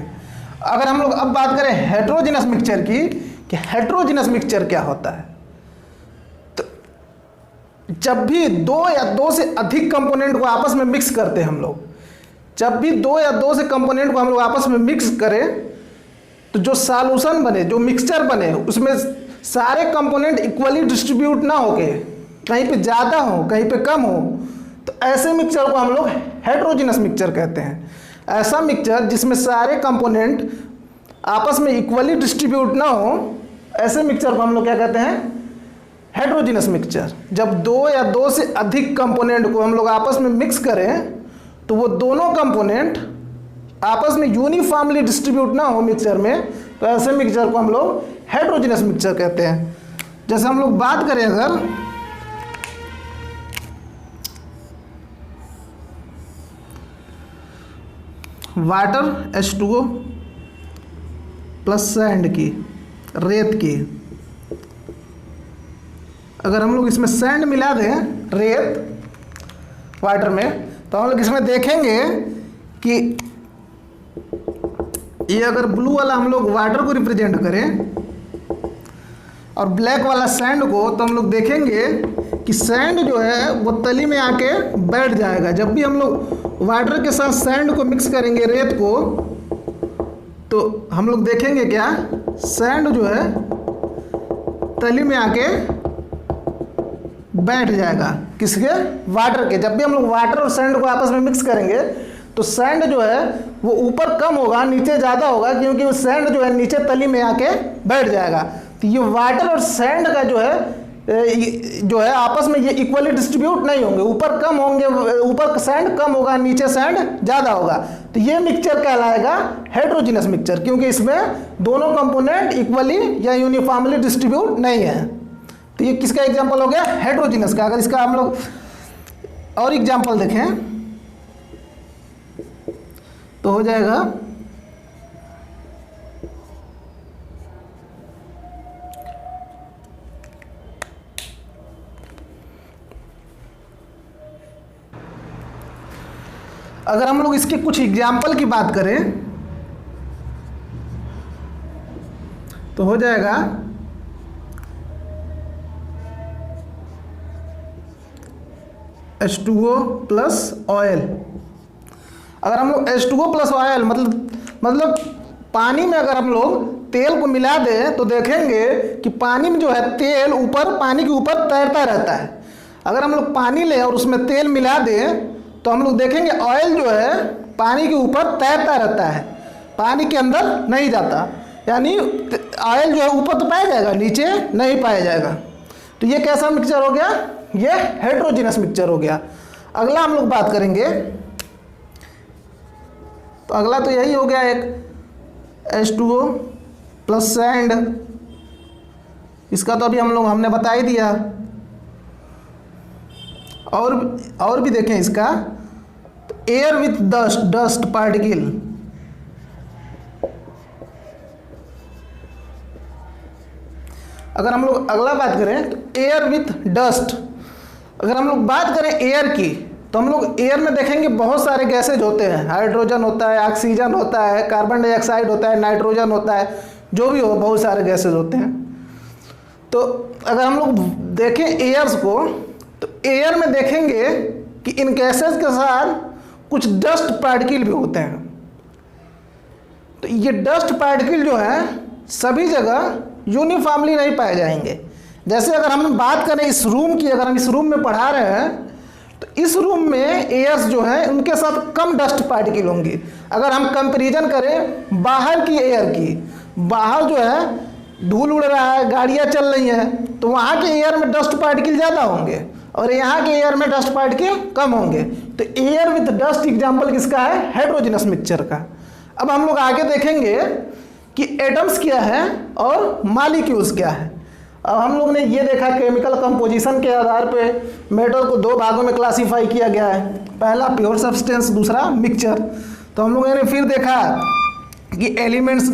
अगर हम लोग अब बात करें हेट्रोजीनस मिक्सचर की कि हेट्रोजीनस मिक्सचर क्या होता है, तो जब भी दो या दो से अधिक कंपोनेंट को आपस में मिक्स करते हैं हम लोग, जब भी दो या दो से कंपोनेंट को हम लोग आपस में मिक्स करें तो जो सॉल्यूशन बने, जो मिक्सचर बने, उसमें सारे कंपोनेंट इक्वली डिस्ट्रीब्यूट ना होके कहीं पे ज़्यादा हो कहीं पे कम हो, तो ऐसे मिक्सचर को हम लोग हेट्रोजीनस मिक्सचर कहते हैं। ऐसा मिक्सचर जिसमें सारे कंपोनेंट आपस में इक्वली डिस्ट्रीब्यूट ना हो, ऐसे मिक्सचर को हम लोग क्या कहते हैं, हेट्रोजीनस मिक्सचर। जब दो या दो से अधिक कंपोनेंट को हम लोग आपस में मिक्स करें तो वो दोनों कंपोनेंट आपस में यूनिफॉर्मली डिस्ट्रीब्यूट ना हो मिक्सचर में, तो ऐसे मिक्सचर को हम लोग हेट्रोजीनस मिक्सचर कहते हैं। जैसे हम लोग बात करें अगर वाटर H2O प्लस सैंड की, रेत की, अगर हम लोग इसमें सैंड मिला दें रेत वाटर में, तो हम लोग इसमें देखेंगे कि ये अगर ब्लू वाला हम लोग वाटर को रिप्रेजेंट करें और ब्लैक वाला सैंड को, तो हम लोग देखेंगे कि सैंड जो है वो तली में आके बैठ जाएगा। जब भी हम लोग वाटर के साथ सैंड को मिक्स करेंगे, रेत को, तो हम लोग देखेंगे क्या, सैंड जो है तली में आके बैठ जाएगा, किसके, वाटर के। जब भी हम लोग वाटर और सैंड को आपस में मिक्स करेंगे तो सैंड जो है वो ऊपर कम होगा, नीचे ज़्यादा होगा, क्योंकि वो सैंड जो है नीचे तली में आके बैठ जाएगा। तो ये वाटर और सैंड का जो है आपस में ये इक्वली डिस्ट्रीब्यूट नहीं होंगे, ऊपर कम होंगे, ऊपर सैंड कम होगा, नीचे सैंड ज़्यादा होगा। तो ये मिक्सचर कहलाएगा हेट्रोजीनस मिक्सचर, क्योंकि इसमें दोनों कंपोनेंट इक्वली या यूनिफॉर्मली डिस्ट्रीब्यूट नहीं है। तो ये किसका एग्जाम्पल हो गया, हेट्रोजीनस का। अगर इसका हम लोग और एग्जाम्पल देखें तो हो जाएगा अगर हम लोग इसके कुछ एग्जाम्पल की बात करें तो हो जाएगा H2O प्लस ऑयल। अगर हम लोग H2O प्लस ऑयल मतलब पानी में अगर हम लोग तेल को मिला दें तो देखेंगे कि पानी में जो है तेल ऊपर, पानी के ऊपर तैरता रहता है। अगर हम लोग पानी लें और उसमें तेल मिला दें तो हम लोग देखेंगे ऑयल जो है पानी के ऊपर तैरता रहता है, पानी के अंदर नहीं जाता। यानी ऑयल जो है ऊपर तो पाया जाएगा, नीचे नहीं पाया जाएगा। तो ये कैसा मिक्सचर हो गया? ये हेट्रोजीनस मिक्सचर हो गया। अगला हम लोग बात करेंगे, तो अगला तो यही हो गया एक H2O प्लस सैंड। इसका तो अभी हमने बता ही दिया। और भी देखें इसका, तो एयर विथ डस्ट पार्टिकल। अगर हम लोग अगला बात करें तो एयर विथ डस्ट। अगर हम लोग बात करें एयर की तो हम लोग एयर में देखेंगे बहुत सारे गैसेज होते हैं। हाइड्रोजन होता है, ऑक्सीजन होता है, कार्बन डाइऑक्साइड होता है, नाइट्रोजन होता है, जो भी हो बहुत सारे गैसेज होते हैं। तो अगर हम लोग देखें एयर्स को तो एयर में देखेंगे कि इन गैसेज के साथ कुछ डस्ट पार्टिकल भी होते हैं। तो ये डस्ट पार्टिकल जो है सभी जगह यूनिफॉर्मली नहीं पाए जाएंगे। जैसे अगर हम बात करें इस रूम की, अगर हम इस रूम में पढ़ा रहे हैं तो इस रूम में एयर्स जो है उनके साथ कम डस्ट पार्टिकल होंगी। अगर हम कंपैरिजन करें बाहर की एयर की, बाहर जो है धूल उड़ रहा है, गाड़ियाँ चल रही हैं, तो वहाँ के एयर में डस्ट पार्टिकल ज़्यादा होंगे और यहाँ के एयर में डस्ट पार्टिकल कम होंगे। तो एयर विथ डस्ट एग्जाम्पल किसका है? हेट्रोजीनस मिक्सचर का। अब हम लोग आगे देखेंगे कि एटम्स क्या है और मॉलिक्यूल्स क्या है। अब हम लोग ने ये देखा केमिकल कंपोजिशन के आधार पे मेटल को दो भागों में क्लासीफाई किया गया है, पहला प्योर सब्सटेंस, दूसरा मिक्सचर। तो हम लोगों ने फिर देखा कि एलिमेंट्स,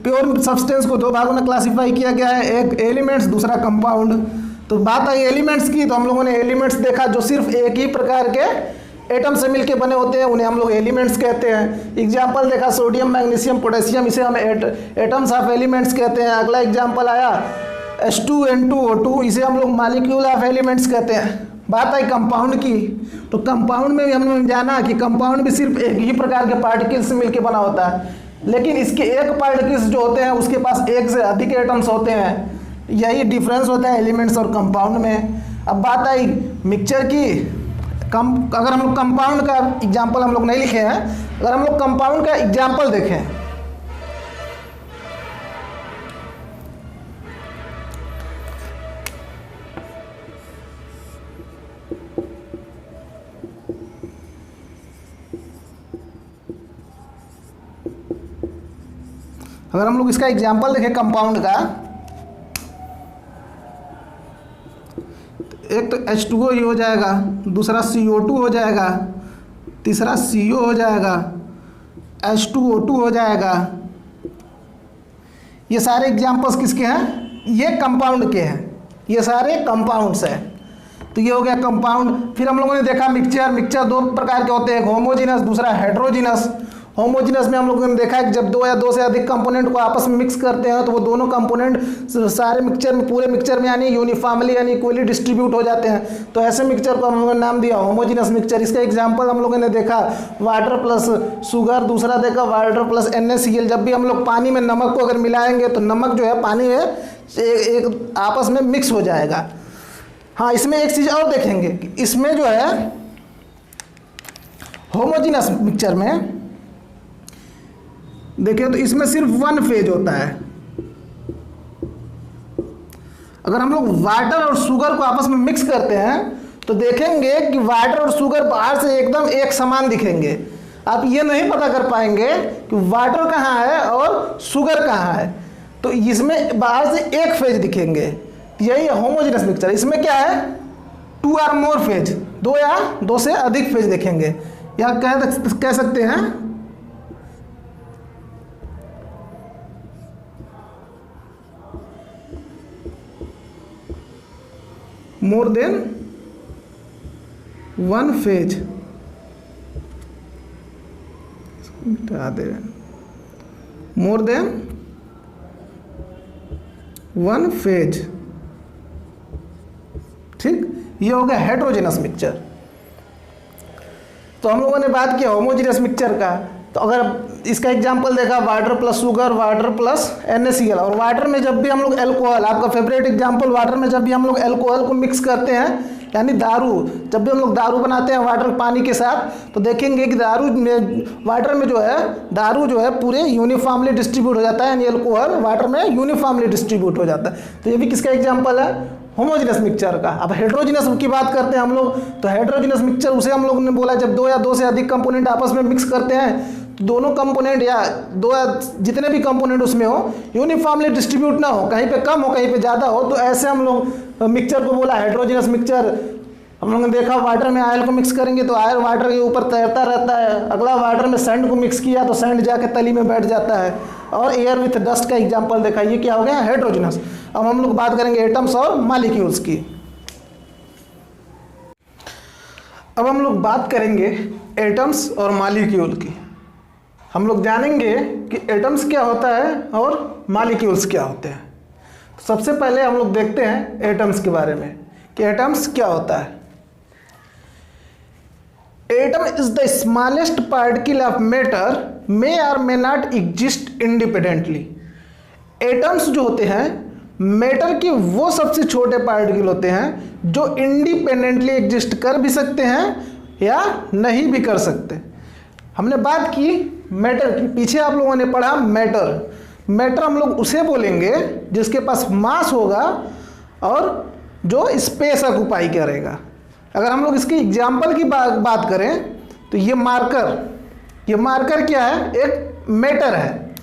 प्योर सब्सटेंस को दो भागों में क्लासीफाई किया गया है, एक एलिमेंट्स, दूसरा कंपाउंड। तो बात आई एलिमेंट्स की, तो हम लोगों ने एलिमेंट्स देखा जो सिर्फ एक ही प्रकार के एटम से मिलके बने होते हैं, उन्हें हम लोग एलिमेंट्स कहते हैं। एग्जाम्पल देखा सोडियम, मैग्नीशियम, पोटेशियम, इसे हम एटम्स ऑफ एलिमेंट्स कहते हैं। अगला एग्जाम्पल आया H2N2O2, इसे हम लोग मॉलिक्यूल ऑफ एलिमेंट्स कहते हैं। बात आई कंपाउंड की, तो कंपाउंड में भी हमने जाना कि कंपाउंड भी सिर्फ एक ही प्रकार के पार्टिकल्स से मिलके बना होता है, लेकिन इसके एक पार्टिकल्स जो होते हैं उसके पास एक से अधिक एटम्स होते हैं। यही डिफरेंस होता है एलिमेंट्स और कंपाउंड में। अब बात आई मिक्सचर की, अगर हम लोग कंपाउंड का एग्जाम्पल हम लोग नहीं लिखे हैं, अगर हम लोग कंपाउंड का एग्जाम्पल देखें अगर हम लोग इसका एग्जाम्पल देखें कंपाउंड का, एक तो H2O ही हो जाएगा, दूसरा CO2 हो जाएगा, तीसरा CO हो जाएगा, H2O2 हो जाएगा। ये सारे एग्जाम्पल्स किसके हैं? ये कंपाउंड के हैं, ये सारे कंपाउंड्स हैं। तो ये हो गया कंपाउंड। फिर हम लोगों ने देखा मिक्सचर दो प्रकार के होते हैं, होमोजीनस, दूसरा हेट्रोजीनस। होमोजीनस में हम लोगों ने देखा है कि जब दो या दो से अधिक कंपोनेंट को आपस में मिक्स करते हैं तो वो दोनों कंपोनेंट सारे मिक्सचर में, पूरे मिक्सचर में यानी यूनिफॉर्मली यानी इक्वली डिस्ट्रीब्यूट हो जाते हैं। तो ऐसे मिक्सचर को हम लोगों ने नाम दिया होमोजीनस मिक्सचर। इसका एग्जांपल हम लोगों ने देखा वाटर प्लस शुगर, दूसरा देखा वाटर प्लस NaCl। जब भी हम लोग पानी में नमक को अगर मिलाएंगे तो नमक जो है पानी में एक आपस में मिक्स हो जाएगा। हाँ, इसमें एक चीज़ और देखेंगे कि इसमें जो है होमोजीनस मिक्सचर में देखिए तो इसमें सिर्फ वन फेज होता है। अगर हम लोग वाटर और शुगर को आपस में मिक्स करते हैं तो देखेंगे कि वाटर और शुगर बाहर से एकदम एक समान दिखेंगे। आप ये नहीं पता कर पाएंगे कि वाटर कहाँ है और शुगर कहाँ है, तो इसमें बाहर से एक फेज दिखेंगे। यही है होमोजेनस मिक्सचर। इसमें क्या है? 2 और मोर फेज, दो या दो से अधिक फेज देखेंगे, या कह सकते हैं मोर देन वन फेज। मिटा दे, मोर देन वन फेज। ठीक, ये हो गया हेट्रोजेनस मिक्सचर। तो हम लोगों ने बात किया होमोजेनस मिक्सचर का। तो अगर इसका एग्जांपल देखा water plus sugar, water plus NaCl, और वाटर में जब भी हम लोग एल्कोहल, आपका फेवरेट एग्जांपल, वाटर में जब भी हम लोग एल्कोहल को मिक्स करते हैं, यानी दारू, जब भी हम लोग दारू बनाते हैं वाटर पानी के साथ, तो देखेंगे कि दारू में, वाटर में जो है दारू जो है पूरे यूनिफॉर्मली डिस्ट्रीब्यूट हो जाता है, यानी एल्कोहल वाटर में यूनिफॉर्मली डिस्ट्रीब्यूट हो जाता है। तो ये भी किसका एग्जाम्पल है? होमोजेनस मिक्सचर का। अब हेट्रोजेनस की बात करते हैं हम लोग, तो हेट्रोजेनस मिक्सचर उसे हम लोग ने बोला जब दो या दो से अधिक कंपोनेंट आपस में मिक्स करते हैं, तो दोनों कंपोनेंट या दो या जितने भी कंपोनेंट उसमें हो यूनिफॉर्मली डिस्ट्रीब्यूट ना हो, कहीं पे कम हो कहीं पे ज़्यादा हो, तो ऐसे हम लोग मिक्सचर को बोला हेट्रोजेनस मिक्सचर। हम लोगों ने देखा वाटर में ऑयल को मिक्स करेंगे तो ऑयल वाटर के ऊपर तैरता रहता है, अगला वाटर में सैंड को मिक्स किया तो सैंड जाके तली में बैठ जाता है, और एयर विथ डस्ट का एग्जांपल देखा, ये क्या हो गया? हेट्रोजेनस। अब हम लोग बात करेंगे एटम्स और मॉलिक्यूल्स की। अब हम लोग बात करेंगे एटम्स और मॉलिक्यूल की। हम लोग जानेंगे कि एटम्स क्या होता है और मॉलिक्यूल्स क्या होते हैं। तो सबसे पहले हम लोग देखते हैं एटम्स के बारे में कि एटम्स क्या होता है। Atom is the smallest particle of matter may और may not exist independently. Atoms जो होते हैं मैटर के वो सबसे छोटे पार्टिकल होते हैं जो इंडिपेंडेंटली एग्जिस्ट कर भी सकते हैं या नहीं भी कर सकते। हमने बात की मैटर की, पीछे आप लोगों ने पढ़ा मैटर। मैटर हम लोग उसे बोलेंगे जिसके पास मास होगा और जो स्पेस ऑक्युपाई करेगा। अगर हम लोग इसकी एग्जाम्पल की बात करें तो ये मार्कर क्या है? एक मैटर है।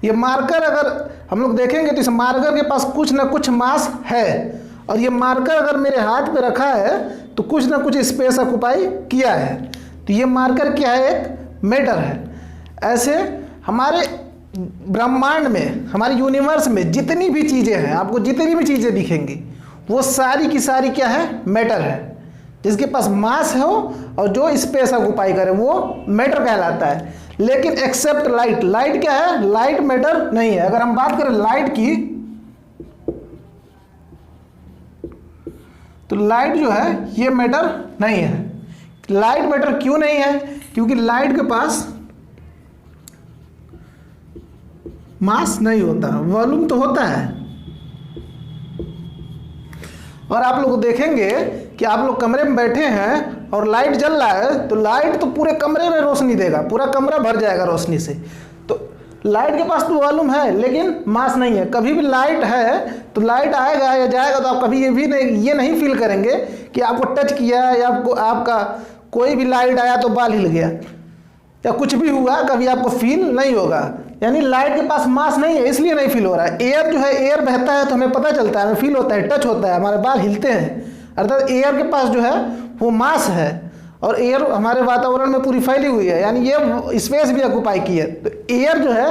ये मार्कर अगर हम लोग देखेंगे तो इस मार्कर के पास कुछ ना कुछ मास है, और ये मार्कर अगर मेरे हाथ पे रखा है तो कुछ ना कुछ स्पेस ऑक्युपाई किया है, तो ये मार्कर क्या है? एक मैटर है। ऐसे हमारे ब्रह्मांड में, हमारे यूनिवर्स में जितनी भी चीज़ें हैं, आपको जितनी भी चीज़ें दिखेंगी वो सारी की सारी क्या है? मैटर है। जिसके पास मास हो और जो स्पेस ऑक्युपाई करे वो मैटर कहलाता है। लेकिन एक्सेप्ट लाइट, लाइट क्या है? लाइट मैटर नहीं है। अगर हम बात करें लाइट की, तो लाइट जो है ये मैटर नहीं है। लाइट मैटर क्यों नहीं है? क्योंकि लाइट के पास मास नहीं होता, वॉल्यूम तो होता है। और आप लोग देखेंगे कि आप लोग कमरे में बैठे हैं और लाइट जल रहा है, तो लाइट तो पूरे कमरे में रोशनी देगा, पूरा कमरा भर जाएगा रोशनी से। तो लाइट के पास तो वॉल्यूम है लेकिन मास नहीं है। कभी भी लाइट है तो लाइट आएगा या जाएगा तो आप कभी ये नहीं फील करेंगे कि आपको टच किया या आपका कोई भी लाइट आया तो बाल हिल गया या कुछ भी हुआ, कभी आपको फील नहीं होगा। यानी लाइट के पास मास नहीं है, इसलिए नहीं फील हो रहा है। एयर जो है, एयर बहता है तो हमें पता चलता है, हमें फील होता है, टच होता है, हमारे बाल हिलते हैं। अर्थात एयर के पास जो है वो मास है, और एयर हमारे वातावरण में पूरी फैली हुई है, यानी ये स्पेस भी ऑक्युपाई की है। तो एयर जो है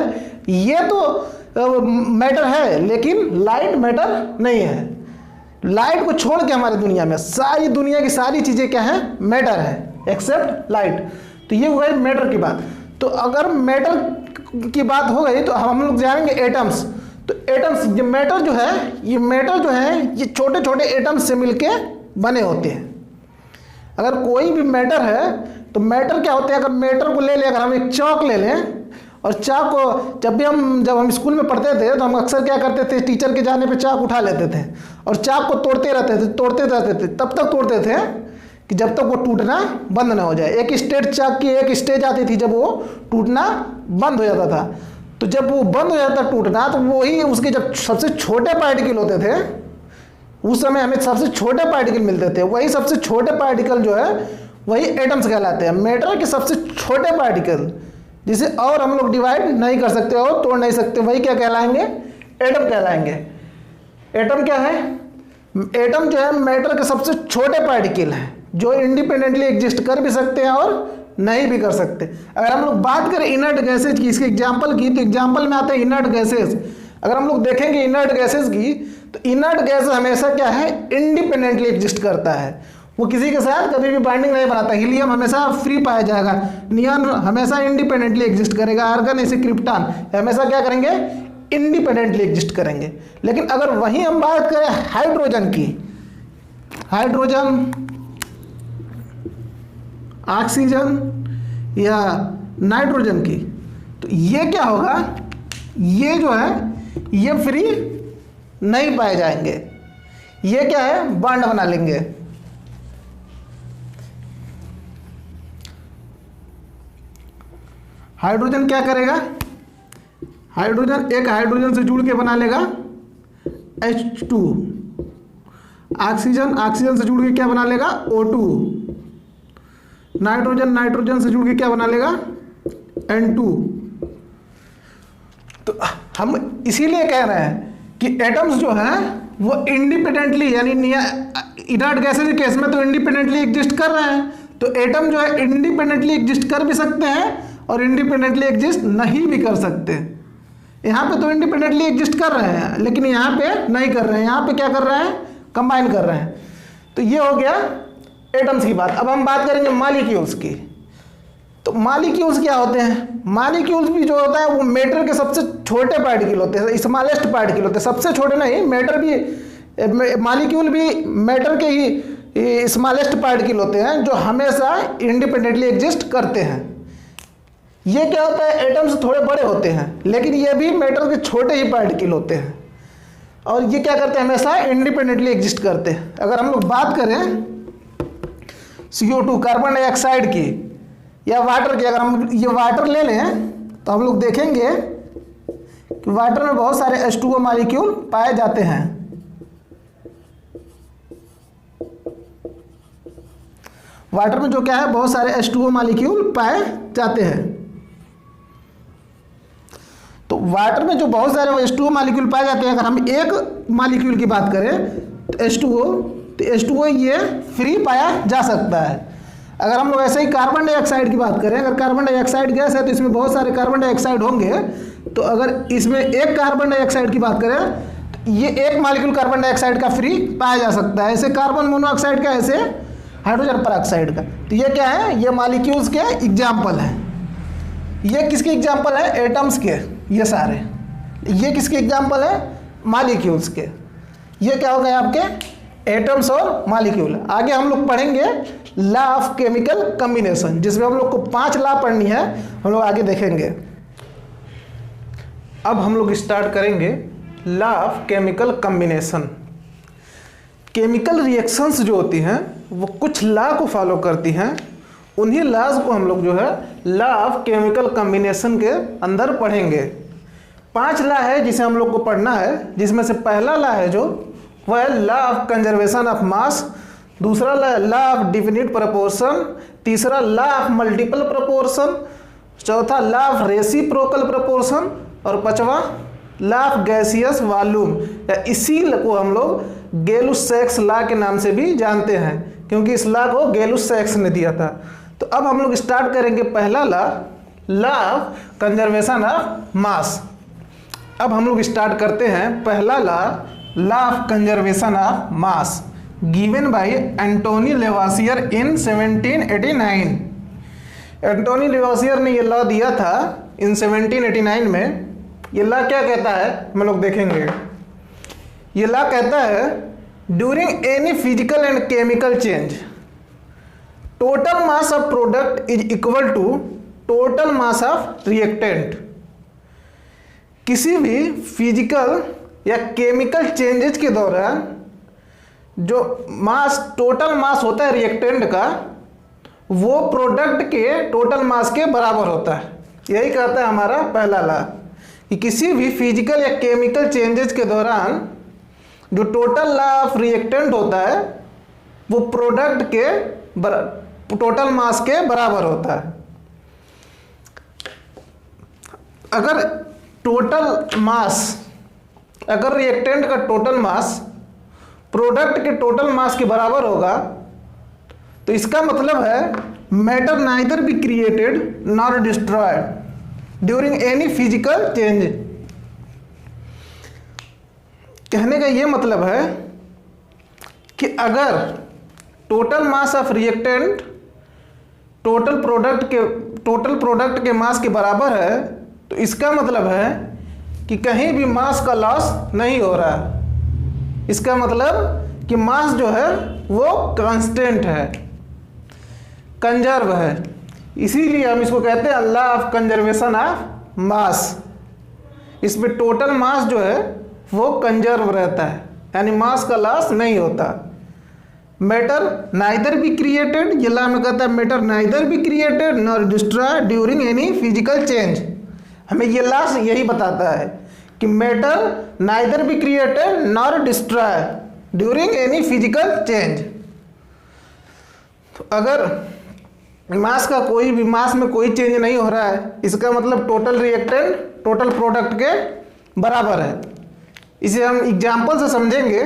ये तो मैटर है, लेकिन लाइट मैटर नहीं है। लाइट को छोड़ के हमारी दुनिया में सारी दुनिया की सारी चीज़ें क्या है? मैटर है, एक्सेप्ट लाइट। तो ये हो गई मैटर की बात। तो अगर मैटर की बात हो गई तो हम लोग जानेंगे एटम्स। तो एटम्स, ये मैटर जो है ये छोटे छोटे एटम्स से मिलके बने होते हैं। अगर कोई भी मैटर है तो मैटर क्या होते हैं? अगर मैटर को ले लें, अगर हम एक चाक ले लें, और चाक को जब हम स्कूल में पढ़ते थे तो हम अक्सर क्या करते थे? टीचर के जाने पे चाक उठा लेते थे और चाक को तोड़ते रहते थे। तब तक तोड़ते थे कि जब तक वो टूटना बंद ना हो जाए। एक स्टेज, चाक की एक स्टेज आती थी जब वो टूटना बंद हो जाता था। तो जब वो बंद हो जाता टूटना, तो वही उसके जब सबसे छोटे पार्टिकल होते थे, उस समय हमें सबसे छोटे पार्टिकल मिलते थे। वही सबसे छोटे पार्टिकल जो है वही एटम्स कहलाते हैं। मैटर के सबसे छोटे पार्टिकल जिसे और हम लोग डिवाइड नहीं कर सकते और तोड़ नहीं सकते, वही क्या कहलाएंगे? एटम कहलाएंगे। एटम क्या है? एटम जो है मैटर के सबसे छोटे पार्टिकल हैं जो इंडिपेंडेंटली एग्जिस्ट कर भी सकते हैं और नहीं भी कर सकते। अगर हम लोग बात करें इनर्ट गैसेज की, इसके एग्जाम्पल की, तो एग्जाम्पल में आते हैं इनर्ट गैसेज। अगर हम लोग देखेंगे इनर्ट गैसेज की, तो इनर्ट गैस हमेशा क्या है? इंडिपेंडेंटली एग्जिस्ट करता है। वो किसी के साथ कभी भी बाइंडिंग नहीं बनाता। हीलियम हमेशा फ्री पाया जाएगा, नियॉन हमेशा इंडिपेंडेंटली एग्जिस्ट करेगा, आर्गन ऐसे क्रिप्टॉन हमेशा क्या करेंगे, इंडिपेंडेंटली एग्जिस्ट करेंगे। लेकिन अगर वहीं हम बात करें हाइड्रोजन की, हाइड्रोजन, ऑक्सीजन या नाइट्रोजन की, तो ये क्या होगा, ये जो है ये फ्री नहीं पाए जाएंगे, ये क्या है, बॉन्ड बना लेंगे। हाइड्रोजन क्या करेगा, हाइड्रोजन एक हाइड्रोजन से जुड़ के बना लेगा H2, ऑक्सीजन ऑक्सीजन से जुड़ के क्या बना लेगा, O2, नाइट्रोजन नाइट्रोजन से जुड़ के क्या बना लेगा, N2। तो हम इसीलिए कह रहे हैं कि एटम्स जो हैं वो इंडिपेंडेंटली, यानी इनर्ट गैसेस के केस में तो इंडिपेंडेंटली एग्जिस्ट कर रहे हैं, तो एटम जो है इंडिपेंडेंटली एग्जिस्ट कर भी सकते हैं और इंडिपेंडेंटली एग्जिस्ट नहीं भी कर सकते। यहाँ पे तो इंडिपेंडेंटली एग्जिस्ट कर रहे हैं, लेकिन यहाँ पे नहीं कर रहे हैं, यहाँ पे क्या कर रहे हैं, कंबाइन कर रहे हैं। तो ये हो गया एटम्स की बात। अब हम बात करेंगे मॉलिक्यूल्स की। तो मॉलिक्यूल्स क्या होते हैं, मॉलिक्यूल्स भी जो होता है वो मैटर के सबसे छोटे पार्टिकल होते हैं, स्मॉलेस्ट पार्टिकल होते हैं, सबसे छोटे नहीं, मैटर भी, मॉलिक्यूल भी मैटर के ही स्मॉलेस्ट पार्टिकल होते हैं जो हमेशा इंडिपेंडेंटली एग्जिस्ट करते हैं। ये क्या होता है, एटम्स थोड़े बड़े होते हैं लेकिन ये भी मैटर के छोटे ही पार्टिकल होते हैं और ये क्या करते हैं, हमेशा इंडिपेंडेंटली एग्जिस्ट करते हैं। अगर हम लोग बात करें CO2 कार्बन डाइऑक्साइड की या वाटर की, अगर हम ये वाटर ले लें तो हम लोग देखेंगे कि वाटर में बहुत सारे H2O मॉलिक्यूल पाए जाते हैं। वाटर में जो क्या है, बहुत सारे H2O मॉलिक्यूल पाए जाते हैं। तो वाटर में जो बहुत सारे H2O मॉलिक्यूल पाए जाते हैं, अगर हम एक मॉलिक्यूल की बात करें तो H2O, तो H2O ये फ्री पाया जा सकता है। अगर हम लोग ऐसे ही कार्बन डाइऑक्साइड की बात करें, अगर कार्बन डाइऑक्साइड गैस है तो इसमें बहुत सारे कार्बन डाइऑक्साइड होंगे, तो अगर इसमें एक कार्बन डाइऑक्साइड की बात करें तो ये एक मॉलिक्यूल कार्बन डाइऑक्साइड का फ्री पाया जा सकता है, ऐसे कार्बन मोनोऑक्साइड का, ऐसे हाइड्रोजन परऑक्साइड का। तो ये क्या है, ये मॉलिक्यूल्स के एग्जाम्पल हैं। ये किसके एग्जाम्पल है, एटम्स के, ये सारे। ये किसके एग्जाम्पल है, मॉलिक्यूल्स के। ये क्या हो गए आपके एटम्स और मॉलिक्यूल। आगे हम लोग पढ़ेंगे लॉ ऑफ केमिकल कॉम्बिनेशन, जिसमें हम लोग को 5 लॉ पढ़नी है, हम लोग आगे देखेंगे। अब हम लोग स्टार्ट करेंगे law of chemical combination. Chemical reactions जो होती हैं वो कुछ लॉ को फॉलो करती हैं, उन्हीं लॉज को हम लोग जो है लॉ ऑफ केमिकल कॉम्बिनेशन के अंदर पढ़ेंगे। 5 लॉ है जिसे हम लोग को पढ़ना है, जिसमें से पहला लॉ है जो वह है लॉ ऑफ कंजर्वेशन ऑफ मास, दूसरा लॉ ऑफ डिफिनिट प्रोपोर्शन, तीसरा लॉ ऑफ मल्टीपल प्रोपोर्शन, चौथा लॉ ऑफ रेसिप्रोकल प्रोपोर्शन और पांचवा लॉ ऑफ गैसियस वॉल्यूम, या इसी को हम लोग गेलुस-सैक्स लॉ के नाम से भी जानते हैं, क्योंकि इस लॉ को गेलुस-सैक्स ने दिया था। तो अब हम लोग स्टार्ट करेंगे पहला law of conservation of mass. अब हम लोग स्टार्ट करते हैं पहला law of conservation of mass, given by Antoine Lavoisier in 1789। Antoine Lavoisier ने ये लॉ दिया था इन 1789 में। ये लॉ क्या कहता है हम लोग देखेंगे। ये लॉ कहता है during any physical and chemical change total mass of product is equal to total mass of reactant. किसी भी फिजिकल या केमिकल चेंजेस के दौरान जो मास, टोटल मास होता है रिएक्टेंट का, वो प्रोडक्ट के टोटल मास के बराबर होता है। यही कहता है हमारा पहला लॉ कि किसी भी फिजिकल या केमिकल चेंजेस के दौरान जो टोटल लॉ ऑफ रिएक्टेंट होता है वो प्रोडक्ट के टोटल मास के बराबर होता है। अगर टोटल मास, अगर रिएक्टेंट का टोटल मास प्रोडक्ट के टोटल मास के बराबर होगा तो इसका मतलब है matter neither be created nor destroyed during any physical change. कहने का ये मतलब है कि अगर total mass of reactant total product के मास के बराबर है, तो इसका मतलब है कि कहीं भी मास का लॉस नहीं हो रहा। इसका मतलब कि मास जो है वो कांस्टेंट है, कंजर्व है। इसीलिए हम इसको कहते हैं लॉ ऑफ कंजर्वेशन ऑफ मास। इसमें टोटल मास जो है वो कंजर्व रहता है, यानी मास का लॉस नहीं होता। मैटर नाइदर बी क्रिएटेड, ये लॉ में कहता है matter neither be created nor destroy during any physical change. हमें ये लॉ यही बताता है कि matter neither be created nor destroy during any physical change. तो अगर मास में कोई चेंज नहीं हो रहा है, इसका मतलब टोटल रिएक्टेंट टोटल प्रोडक्ट के बराबर है। इसे हम एग्जाम्पल से समझेंगे।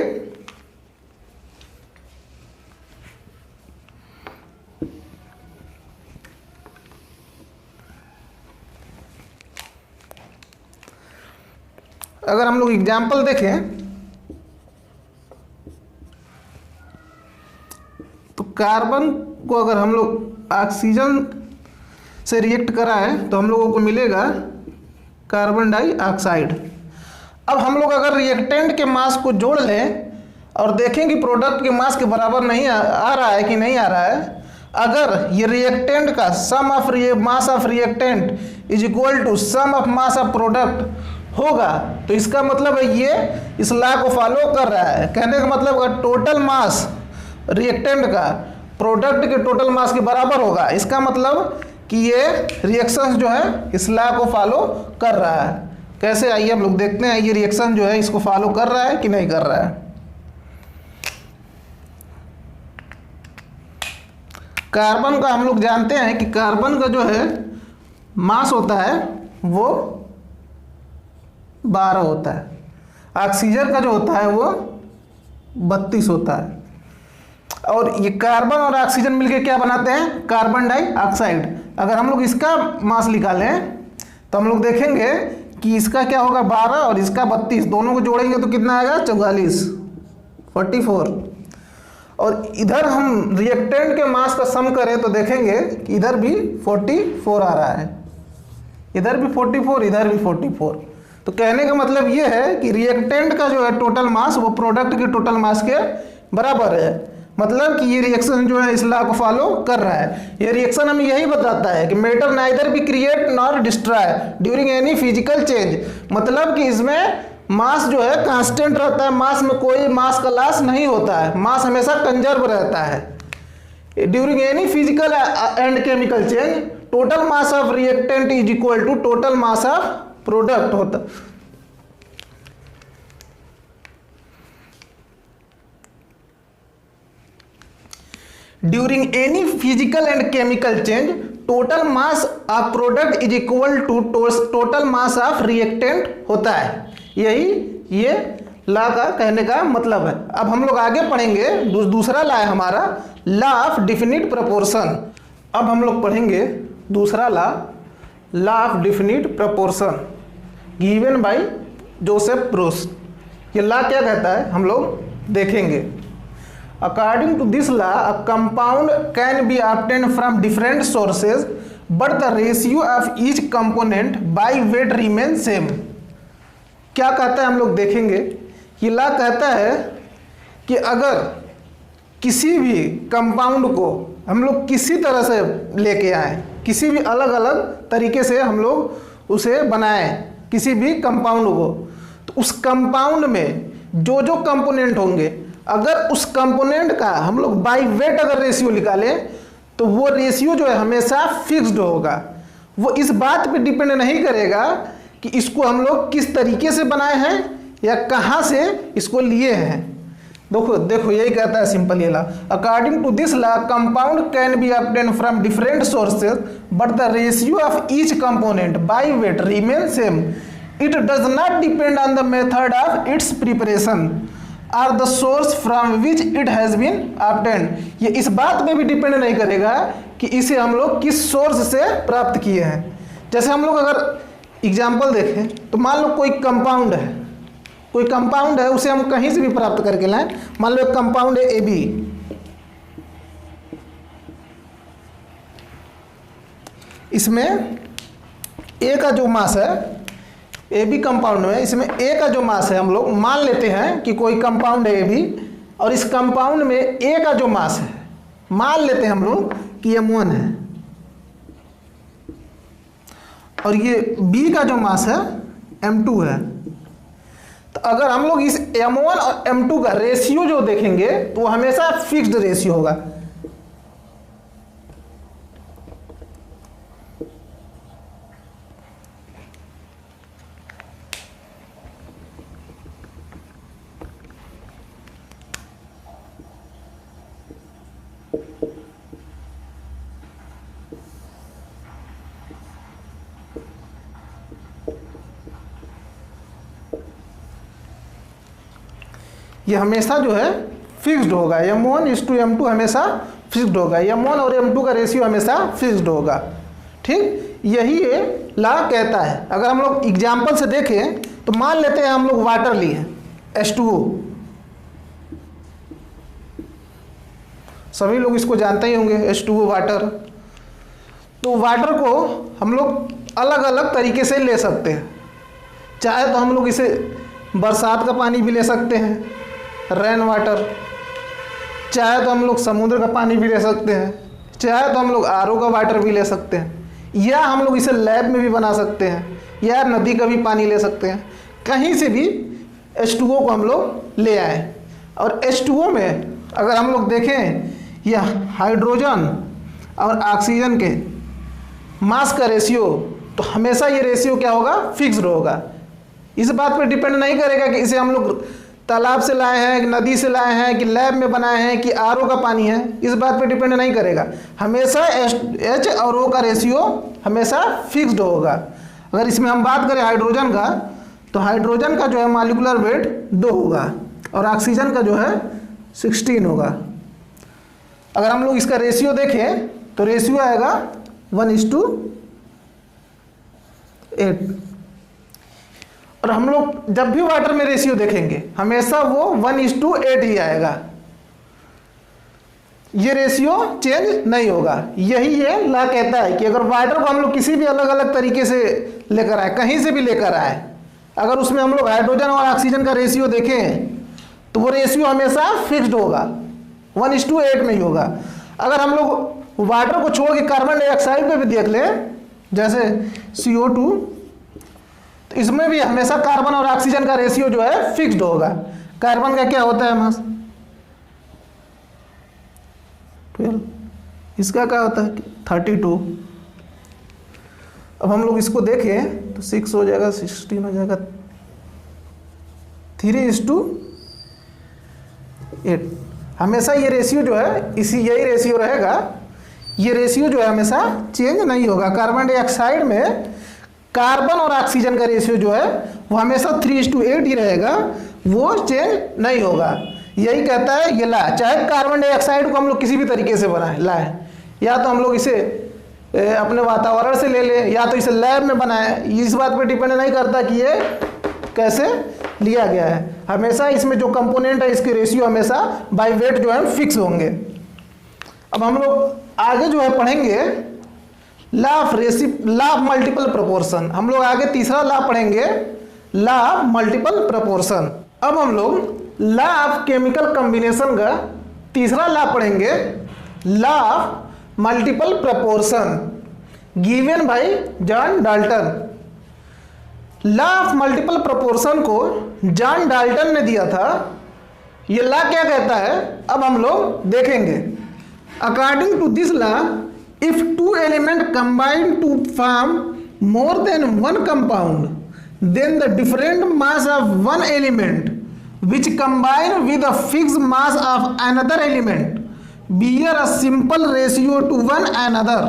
अगर हम लोग एग्जाम्पल देखें तो कार्बन को अगर हम लोग ऑक्सीजन से रिएक्ट कराएं तो हम लोगों को मिलेगा कार्बन डाइऑक्साइड। अब हम लोग अगर रिएक्टेंट के मास को जोड़ लें और देखें कि प्रोडक्ट के मास के बराबर नहीं आ रहा है कि नहीं आ रहा है। अगर ये रिएक्टेंट का sum of mass of reactant is equal to sum of mass of product होगा, तो इसका मतलब है ये इस लॉ को फॉलो कर रहा है। कहने का मतलब अगर टोटल मास रिएक्टेंट का प्रोडक्ट के टोटल मास के बराबर होगा, इसका मतलब कि ये रिएक्शन जो है इस लॉ को फॉलो कर रहा है। कैसे, आइए हम लोग देखते हैं ये रिएक्शन जो है इसको फॉलो कर रहा है कि नहीं कर रहा है। कार्बन का हम लोग जानते हैं कि कार्बन का जो है मास होता है वो 12 होता है। ऑक्सीजन का जो होता है वो 32 होता है। और ये कार्बन और ऑक्सीजन मिलकर क्या बनाते हैं, कार्बन डाइऑक्साइड। अगर हम लोग इसका मास निकालें तो हम लोग देखेंगे कि इसका क्या होगा 12 और इसका 32, दोनों को जोड़ेंगे तो कितना आएगा 44, 44। और इधर हम रिएक्टेंट के मास का सम करें तो देखेंगे कि इधर भी 44 आ रहा है, इधर भी 44, इधर भी 44। तो कहने का मतलब ये है कि रिएक्टेंट का जो है टोटल मास वो प्रोडक्ट के टोटल मास के बराबर है। मतलब कि ये रिएक्शन जो है इस लॉ को फॉलो कर रहा है। ये रिएक्शन हमें यही बताता है कि matter neither be create nor destroy during any physical change. मतलब कि इसमें मास जो है कांस्टेंट रहता है, मास में कोई मास का लॉस नहीं होता है, मास हमेशा कंजर्व रहता है। During any physical and chemical change total mass of reactant is equal to total mass of product होता। During any physical and chemical change total mass of product is equal to total mass of reactant होता है। यही ये law का कहने का मतलब है। अब हम लोग आगे पढ़ेंगे दूसरा लॉ है हमारा लॉ ऑफ डिफिनिट प्रोपोर्शन। अब हम लोग पढ़ेंगे दूसरा law of definite proportion given by Joseph Bruce. ये लॉ क्या कहता है हम लोग देखेंगे। According to this law, a compound can be obtained from different sources, but the ratio of each component by weight remains same. क्या कहता है हम लोग देखेंगे। ये लॉ कहता है कि अगर किसी भी कंपाउंड को हम लोग किसी तरह से लेके आए, किसी भी अलग अलग तरीके से हम लोग उसे बनाएं किसी भी कंपाउंड को, तो उस कंपाउंड में जो जो कंपोनेंट होंगे, अगर उस कंपोनेंट का हम लोग बाई वेट अगर रेशियो निकालें तो वो रेशियो जो है हमेशा फिक्स्ड होगा। वो इस बात पे डिपेंड नहीं करेगा कि इसको हम लोग किस तरीके से बनाए हैं या कहाँ से इसको लिए हैं। देखो यही कहता है सिंपल ये law. According to this law compound can be obtain from different sources but the ratio of each component by weight remain same. It does not depend on the method of its preparation or the source from which it has been obtained. ये इस बात पे भी depend नहीं करेगा कि इसे हम लोग किस सोर्स से प्राप्त किए हैं। जैसे हम लोग अगर एग्जाम्पल देखें तो मान लो कोई कंपाउंड है, उसे हम कहीं से भी प्राप्त करके लाएं। मान लो एक कंपाउंड है AB, इसमें ए का जो मास है, ए बी कंपाउंड में इसमें ए का जो मास है, हम लोग मान लेते हैं कि कोई कंपाउंड है ए बी, और इस कंपाउंड में ए का जो मास है मान लेते हैं हम लोग कि M1 है, और ये बी का जो मास है M2 है। तो अगर हम लोग इस M1 और M2 का रेशियो जो देखेंगे तो वो हमेशा फिक्स्ड रेशियो होगा। ये हमेशा जो है फिक्स्ड होगा, M1:M2 हमेशा फिक्स्ड होगा, M1 और M2 का रेशियो हमेशा फिक्स्ड होगा। ठीक, यही ये लॉ कहता है। अगर हम लोग एग्जाम्पल से देखें तो मान लेते हैं हम लोग वाटर लिए H2O, सभी लोग इसको जानते ही होंगे H2O वाटर। तो वाटर को हम लोग अलग अलग तरीके से ले सकते हैं, चाहे तो हम लोग इसे बरसात का पानी भी ले सकते हैं, रेन वाटर, चाहे तो हम लोग समुद्र का पानी भी ले सकते हैं, चाहे तो हम लोग RO का वाटर भी ले सकते हैं, या हम लोग इसे लैब में भी बना सकते हैं, या नदी का भी पानी ले सकते हैं। कहीं से भी H2O को हम लोग ले आए। और H2O में अगर हम लोग देखें यह हाइड्रोजन और ऑक्सीजन के मास का रेशियो, तो हमेशा ये रेशियो क्या होगा, फिक्स्ड होगा। इस बात पर डिपेंड नहीं करेगा कि इसे हम लोग तालाब से लाए हैं, कि नदी से लाए हैं, कि लैब में बनाए हैं, कि RO का पानी है, इस बात पे डिपेंड नहीं करेगा। हमेशा H और O का रेशियो हमेशा फिक्स्ड होगा। अगर इसमें हम बात करें हाइड्रोजन का, तो हाइड्रोजन का जो है मॉलिक्यूलर वेट 2 होगा और ऑक्सीजन का जो है 16 होगा। अगर हम लोग इसका रेशियो देखें तो रेशियो आएगा 1:8। और हम लोग जब भी वाटर में रेशियो देखेंगे हमेशा वो 1:8 ही आएगा, ये रेशियो चेंज नहीं होगा। यही ये लॉ कहता है कि अगर वाटर को हम लोग किसी भी अलग अलग तरीके से लेकर आए, कहीं से भी लेकर आए, अगर उसमें हम लोग हाइड्रोजन और ऑक्सीजन का रेशियो देखें तो वो रेशियो हमेशा फिक्स्ड होगा, 1:8 में ही होगा। अगर हम लोग वाटर को छोड़ के कार्बन डाइऑक्साइड पे भी देख लें, जैसे CO2, तो इसमें भी हमेशा कार्बन और ऑक्सीजन का रेशियो जो है फिक्स्ड होगा। कार्बन का क्या होता है मास 12, इसका क्या होता है 32। अब हम लोग इसको देखें तो 6 हो जाएगा, 16 हो जाएगा, 3:8। हमेशा ये रेशियो जो है यही रेशियो रहेगा, ये रेशियो जो है हमेशा चेंज नहीं होगा। कार्बन डाइऑक्साइड में कार्बन और ऑक्सीजन का रेशियो जो है वो हमेशा 3:8 ही रहेगा, वो चेंज नहीं होगा। यही कहता है ये ला, चाहे कार्बन डाइऑक्साइड को हम लोग किसी भी तरीके से बनाए लाए, या तो हम लोग इसे अपने वातावरण से ले लें, या तो इसे लैब में बनाए, इस बात पर डिपेंड नहीं करता कि ये कैसे लिया गया है। हमेशा इसमें जो कंपोनेंट है इसके रेशियो हमेशा बाय वेट जो है फिक्स होंगे। अब हम लोग आगे जो है पढ़ेंगे लॉ ऑफ मल्टीपल प्रोपोर्शन। हम लोग आगे तीसरा लॉ पढ़ेंगे, लॉ ऑफ मल्टीपल प्रोपोर्शन। अब हम लोग लॉ ऑफ केमिकल कॉम्बिनेशन का तीसरा लॉ पढ़ेंगे, law of multiple proportion, given by John Dalton. Law of multiple proportion को जॉन डाल्टन ने दिया था। ये लॉ क्या कहता है अब हम लोग देखेंगे। According to this law, if two elements combine to form more than one compound, then the different mass of one element which combine with a fixed mass of another element bear a simple ratio to one another।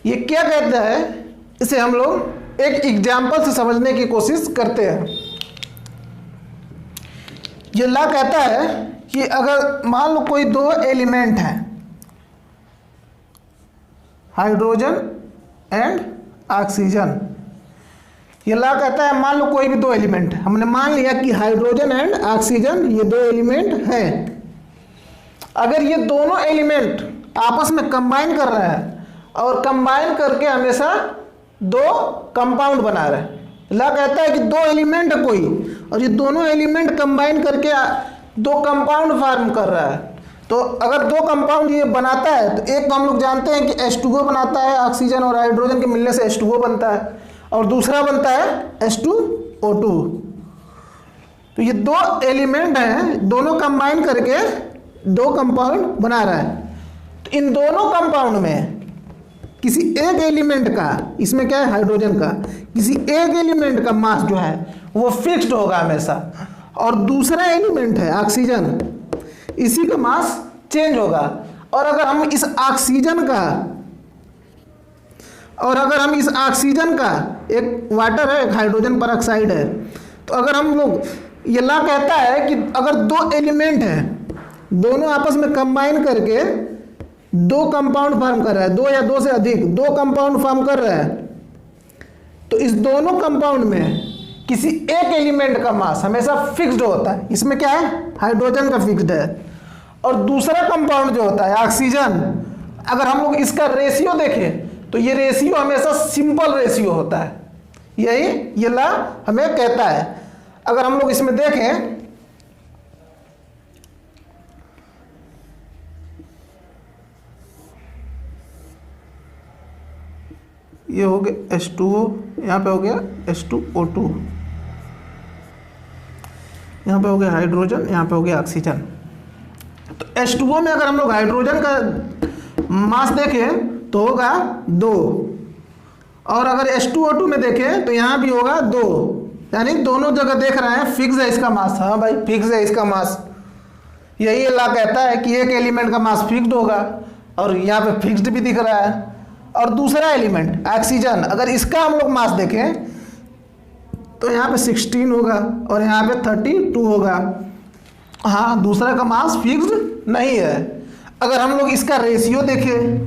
ये क्या कहता है, इसे हम लोग एक example से समझने की कोशिश करते हैं। ये लॉ कहता है कि अगर मान लो कोई 2 एलिमेंट हैं, हाइड्रोजन एंड ऑक्सीजन। ये लॉ कहता है मान लो कोई भी 2 एलिमेंट, हमने मान लिया कि हाइड्रोजन एंड ऑक्सीजन ये 2 एलिमेंट हैं। अगर ये दोनों एलिमेंट आपस में कंबाइन कर रहे हैं और कंबाइन करके हमेशा दो कंपाउंड बना रहे हैं। ला कहता है कि दो एलिमेंट है कोई, और ये दोनों एलिमेंट कंबाइन करके दो कंपाउंड फॉर्म कर रहा है। तो अगर दो कंपाउंड ये बनाता है तो एक तो हम लोग जानते हैं कि H2O बनाता है, ऑक्सीजन और हाइड्रोजन के मिलने से H2O बनता है, और दूसरा बनता है H2O2। तो ये दो एलिमेंट हैं, दोनों कंबाइन करके दो कंपाउंड बना रहा है। तो इन दोनों कंपाउंड में किसी एक एलिमेंट का, इसमें क्या है हाइड्रोजन का, किसी एक एलिमेंट का मास जो है वो फिक्स्ड होगा हमेशा, और दूसरा एलिमेंट है ऑक्सीजन, इसी का मास चेंज होगा। और अगर हम इस ऑक्सीजन का एक वाटर है, एक हाइड्रोजन पर ऑक्साइड है, तो अगर हम लोग ये ला कहता है कि अगर दो एलिमेंट हैं, दोनों आपस में कंबाइन करके दो कंपाउंड फॉर्म कर रहा है, दो या दो से अधिक दो कंपाउंड फॉर्म कर रहा है, तो इस दोनों कंपाउंड में किसी एक एलिमेंट का मास हमेशा फिक्स्ड होता है। इसमें क्या है, हाइड्रोजन का फिक्स्ड है, और दूसरा कंपाउंड जो होता है ऑक्सीजन, अगर हम लोग इसका रेशियो देखें तो ये रेशियो हमेशा सिंपल रेशियो होता है। यही ये ला हमें कहता है। अगर हम लोग इसमें देखें, ये हो गया H2O, यहाँ पे हो गया H2O2, यहाँ पे हो गया हाइड्रोजन, यहाँ पे हो गया ऑक्सीजन। तो H2O में अगर हम लोग हाइड्रोजन का मास देखें तो होगा 2, और अगर H2O2 में देखें तो यहाँ भी होगा 2, यानी दोनों जगह देख रहे हैं फिक्स है इसका मास। हाँ भाई फिक्स है इसका मास। यही ला कहता है कि एक एलिमेंट का मास फिक्स्ड होगा, और यहाँ पे फिक्स्ड भी दिख रहा है। और दूसरा एलिमेंट ऑक्सीजन, अगर इसका हम लोग मास देखें तो यहाँ पे 16 होगा और यहाँ पे 32 होगा। हाँ दूसरा का मास फिक्स्ड नहीं है। अगर हम लोग इसका रेशियो देखें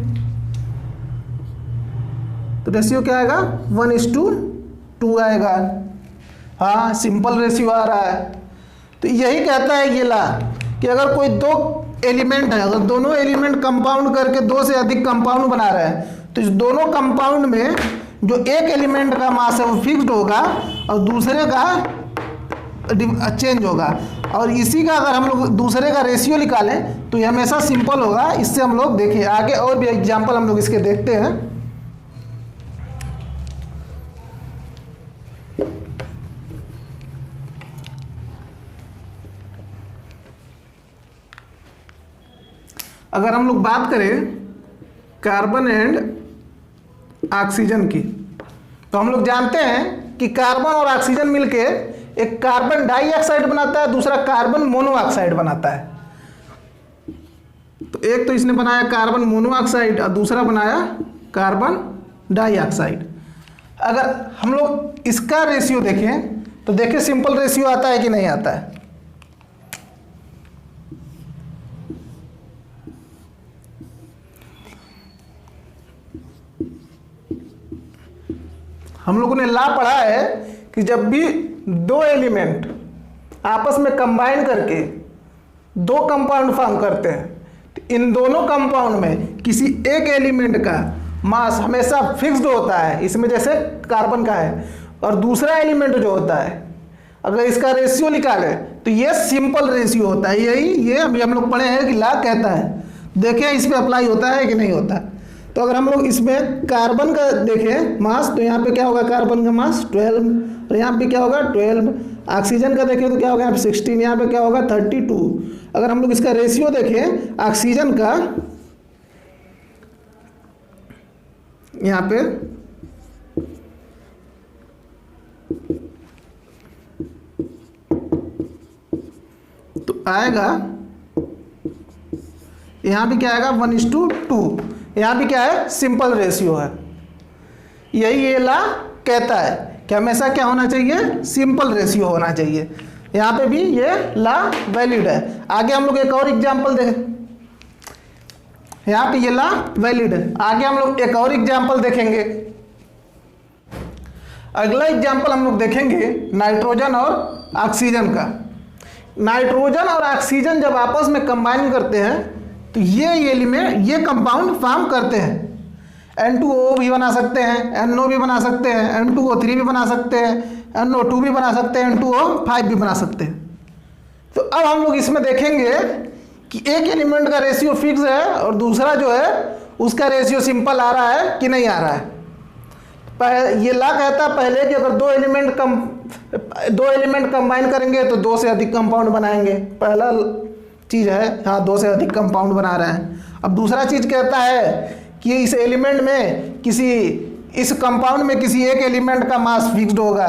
तो रेशियो क्या आएगा, 1:2 आएगा। हाँ सिंपल रेशियो आ रहा है। तो यही कहता है ये ला कि अगर कोई दो एलिमेंट है, अगर दोनों एलिमेंट कंपाउंड करके दो से अधिक कंपाउंड बना रहे हैं, तो इस दोनों कंपाउंड में जो एक एलिमेंट का मास है वो फिक्स्ड होगा और दूसरे का चेंज होगा। और इसी का अगर हम लोग दूसरे का रेशियो निकालें तो ये हमेशा सिंपल होगा। इससे हम लोग देखें आगे और भी एग्जाम्पल हम लोग इसके देखते हैं। अगर हम लोग बात करें कार्बन एंड ऑक्सीजन की, तो हम लोग जानते हैं कि कार्बन और ऑक्सीजन मिलके एक कार्बन डाइऑक्साइड बनाता है, दूसरा कार्बन मोनोऑक्साइड बनाता है। तो एक तो इसने बनाया कार्बन मोनोऑक्साइड और दूसरा बनाया कार्बन डाइऑक्साइड। अगर हम लोग इसका रेशियो देखें तो देखिए सिंपल रेशियो आता है कि नहीं आता है। हम लोगों ने ला पढ़ा है कि जब भी दो एलिमेंट आपस में कंबाइन करके दो कंपाउंड फॉर्म करते हैं तो इन दोनों कंपाउंड में किसी एक एलिमेंट का मास हमेशा फिक्स्ड होता है। इसमें जैसे कार्बन का है, और दूसरा एलिमेंट जो होता है अगर इसका रेशियो निकाले तो ये सिंपल रेशियो होता है। ये अभी हम लोग पढ़े हैं कि ला कहता है। देखें इस पर अप्लाई होता है कि नहीं होता। तो अगर हम लोग इसमें कार्बन का देखें मास तो यहाँ पे क्या होगा, कार्बन का मास 12, और यहाँ पे क्या होगा 12। ऑक्सीजन का देखें तो क्या होगा यहाँ पे 16, यहाँ पे क्या होगा 32। अगर हम लोग इसका रेशियो देखें ऑक्सीजन का, यहाँ पे तो आएगा, यहाँ भी क्या आएगा 1:2। यहाँ भी क्या है, सिंपल रेशियो है। यही ये ला कहता है कि हमेशा क्या होना चाहिए, सिंपल रेशियो होना चाहिए। यहाँ पे भी ये ला वैलिड है। आगे हम लोग एक और एग्जांपल देखें। यहाँ पे ये ला वैलिड है। आगे हम लोग एक और एग्जांपल देखेंगे। अगला एग्जांपल हम लोग देखेंगे नाइट्रोजन और ऑक्सीजन का। नाइट्रोजन और ऑक्सीजन जब आपस में कंबाइन करते हैं तो ये एलिमेंट, ये कंपाउंड फॉर्म करते हैं। N2O भी बना सकते हैं, NO भी बना सकते हैं, N2O3 भी बना सकते हैं, NO2 भी बना सकते हैं, N2O5 भी बना सकते हैं। तो अब हम लोग इसमें देखेंगे कि एक एलिमेंट का रेशियो फिक्स है और दूसरा जो है उसका रेशियो सिंपल आ रहा है कि नहीं आ रहा है। ये ला कहता है पहले कि अगर दो एलिमेंट कंबाइन करेंगे तो 2 से अधिक कंपाउंड बनाएंगे, पहला चीज़ है। हाँ, 2 से अधिक कंपाउंड बना रहे हैं। अब दूसरा चीज़ कहता है कि इस एलिमेंट में इस कंपाउंड में किसी एक एलिमेंट का मास फिक्स्ड होगा।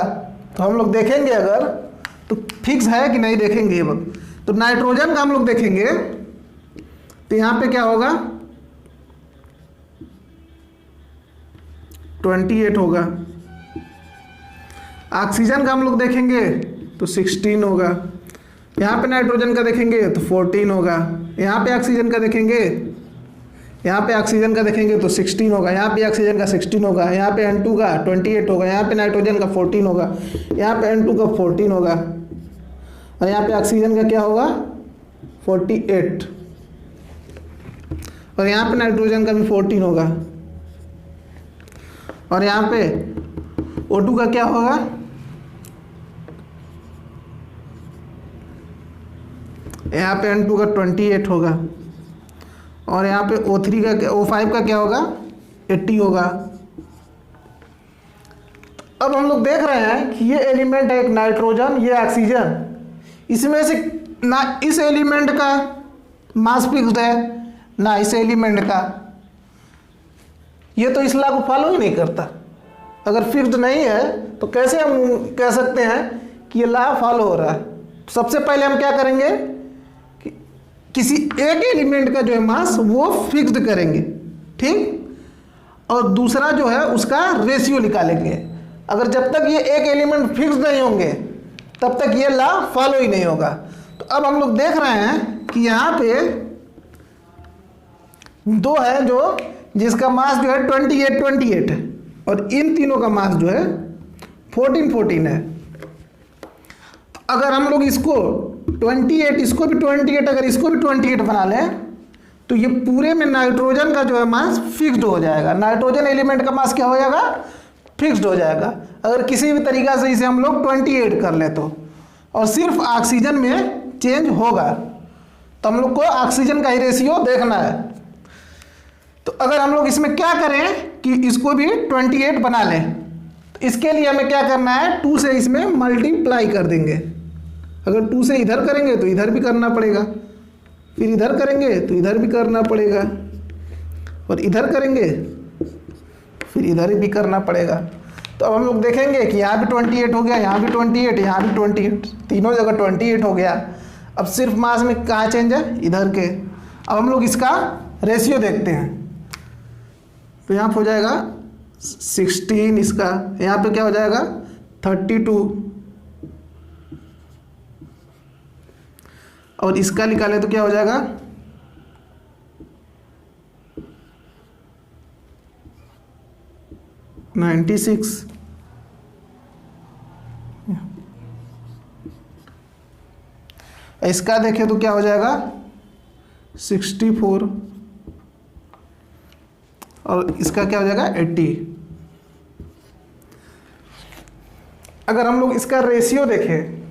तो हम लोग देखेंगे अगर तो फिक्स है कि नहीं देखेंगे ये वक्त। तो नाइट्रोजन का हम लोग देखेंगे तो यहाँ पे क्या होगा 28 होगा। ऑक्सीजन का हम लोग देखेंगे तो 16 होगा। यहाँ पे नाइट्रोजन का देखेंगे तो 14 होगा। यहाँ पे ऑक्सीजन का देखेंगे तो 16 होगा। यहाँ पे ऑक्सीजन का 16 होगा। यहाँ पे N2 का 28 होगा। यहाँ पे नाइट्रोजन का 14 होगा। यहाँ पे N2 का 14 होगा और यहाँ पे ऑक्सीजन का क्या होगा 48 और यहाँ पे नाइट्रोजन का भी 14 होगा और यहाँ पे O2 का क्या होगा यहाँ पे N2 का 28 होगा और यहाँ पे O3 का O5 का क्या होगा 80 होगा। अब हम लोग देख रहे हैं कि ये एलिमेंट है एक नाइट्रोजन, ये ऑक्सीजन, इसमें से ना इस एलिमेंट का मास फिक्स्ड है ना इस एलिमेंट का। ये तो इस लॉ को फॉलो ही नहीं करता। अगर फिक्स्ड नहीं है तो कैसे हम कह सकते हैं कि ये लॉ फॉलो हो रहा है। सबसे पहले हम क्या करेंगे कि किसी एक एलिमेंट का जो है मास वो फिक्स्ड करेंगे, ठीक, और दूसरा जो है उसका रेशियो निकालेंगे। अगर जब तक ये एक एलिमेंट फिक्स्ड नहीं होंगे तब तक ये लॉ फॉलो ही नहीं होगा। तो अब हम लोग देख रहे हैं कि यहाँ पे दो है जो जिसका मास जो है 28 है और इन तीनों का मास जो है 14 है। तो अगर हम लोग इसको 28, इसको भी 28, अगर इसको भी 28 बना लें तो ये पूरे में नाइट्रोजन का जो है मास फिक्स्ड हो जाएगा। नाइट्रोजन एलिमेंट का मास क्या हो जाएगा फिक्स्ड हो जाएगा। अगर किसी भी तरीका से इसे हम लोग 28 कर ले तो, और सिर्फ ऑक्सीजन में चेंज होगा तो हम लोग को ऑक्सीजन का ही रेशियो देखना है। तो अगर हम लोग इसमें क्या करें कि इसको भी 28 बना लें तो इसके लिए हमें क्या करना है 2 से इसमें मल्टीप्लाई कर देंगे। अगर 2 से इधर करेंगे तो इधर भी करना पड़ेगा, फिर इधर करेंगे तो इधर भी करना पड़ेगा और इधर करेंगे फिर इधर भी करना पड़ेगा। तो अब हम लोग देखेंगे कि यहाँ भी 28 हो गया, यहाँ भी 28, यहाँ भी 28, तीनों जगह 28 हो गया। अब सिर्फ मास में कहाँ चेंज है इधर के। अब हम लोग इसका रेशियो देखते हैं तो यहाँ पे हो जाएगा 16, इसका यहाँ पे क्या हो जाएगा 32 और इसका निकाले तो क्या हो जाएगा 96। इसका देखें तो क्या हो जाएगा 64 और इसका क्या हो जाएगा 80। अगर हम लोग इसका रेशियो देखें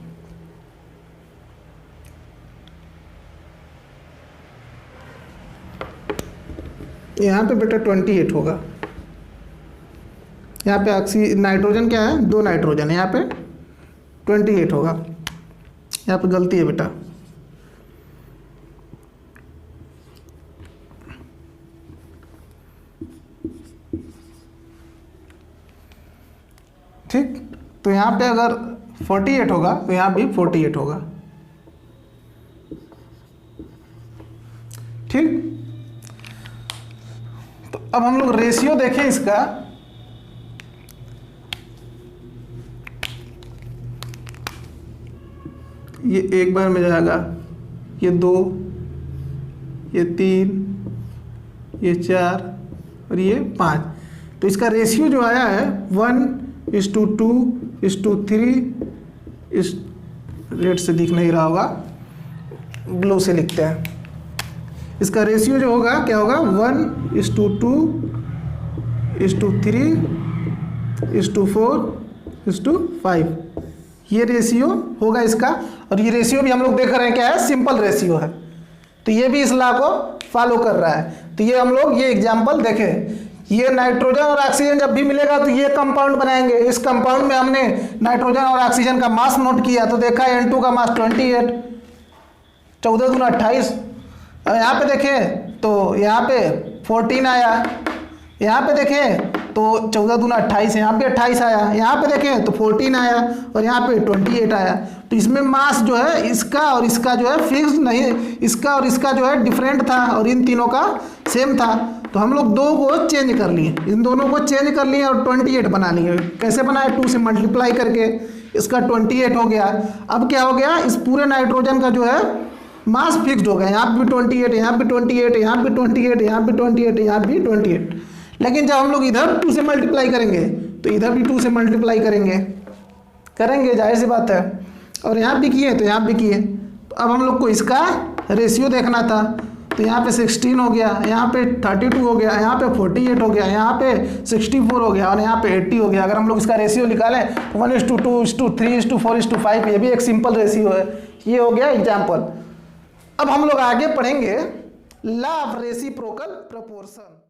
यहाँ पे बेटा 28 होगा। यहाँ पे नाइट्रोजन क्या है 2 नाइट्रोजन है, यहाँ पे 28 होगा। यहाँ पे गलती है बेटा, ठीक। तो यहाँ पे अगर 48 होगा तो यहाँ भी 48 होगा, ठीक। तो अब हम लोग रेशियो देखें इसका, ये एक बार में जाएगा, ये 2, ये 3, ये 4 और ये 5। तो इसका रेशियो जो आया है 1:2:3, इस रेड से दिख नहीं रहा होगा, ब्लू से लिखते हैं। इसका रेशियो जो होगा क्या होगा 1:2 1:3:4:5 ये रेशियो होगा इसका। और ये रेशियो भी हम लोग देख रहे हैं क्या है, सिंपल रेशियो है। तो ये भी इस लॉ को फॉलो कर रहा है। तो ये हम लोग ये एग्जाम्पल देखें, ये नाइट्रोजन और ऑक्सीजन जब भी मिलेगा तो ये कंपाउंड बनाएंगे। इस कंपाउंड में हमने नाइट्रोजन और ऑक्सीजन का मास नोट किया तो देखा N2 का मास 28, 14 दूना 28। और यहाँ पे देखें तो यहाँ पे 14 आया, यहाँ पे देखें तो 14 दूना 28, यहाँ पे 28 आया, यहाँ पे देखें तो 14 आया और यहाँ पे 28 आया। तो इसमें मास जो है इसका और इसका जो है फिक्स नहीं, इसका और इसका जो है डिफरेंट था और इन तीनों का सेम था। तो हम लोग दो को चेंज कर लिए, इन दोनों को चेंज कर लिए और 28 बना लिए। कैसे बनाए, 2 से मल्टीप्लाई करके इसका 28 हो गया। अब क्या हो गया, इस पूरे नाइट्रोजन का जो है मास फिक्स्ड हो गया, यहाँ भी 28, यहाँ भी 28, यहाँ भी 28, यहाँ भी 28, यहाँ भी 28। लेकिन जब हम लोग इधर 2 से मल्टीप्लाई करेंगे तो इधर भी 2 से मल्टीप्लाई करेंगे जाहिर सी बात है। और यहाँ भी किए तो यहाँ भी किए। तो अब हम लोग को इसका रेशियो देखना था। तो यहाँ पे 16 हो गया, यहाँ पे 32 हो गया, यहाँ पे 48 हो गया, यहाँ पे 64 हो गया और यहाँ पे 80 हो गया। अगर हम लोग इसका रेशियो निकालें 1:2:3:4:5, ये भी एक सिंपल रेशियो है। ये हो गया एग्जाम्पल। अब हम लोग आगे पढ़ेंगे लॉ ऑफ रेसिप्रोकल प्रोपोर्शन।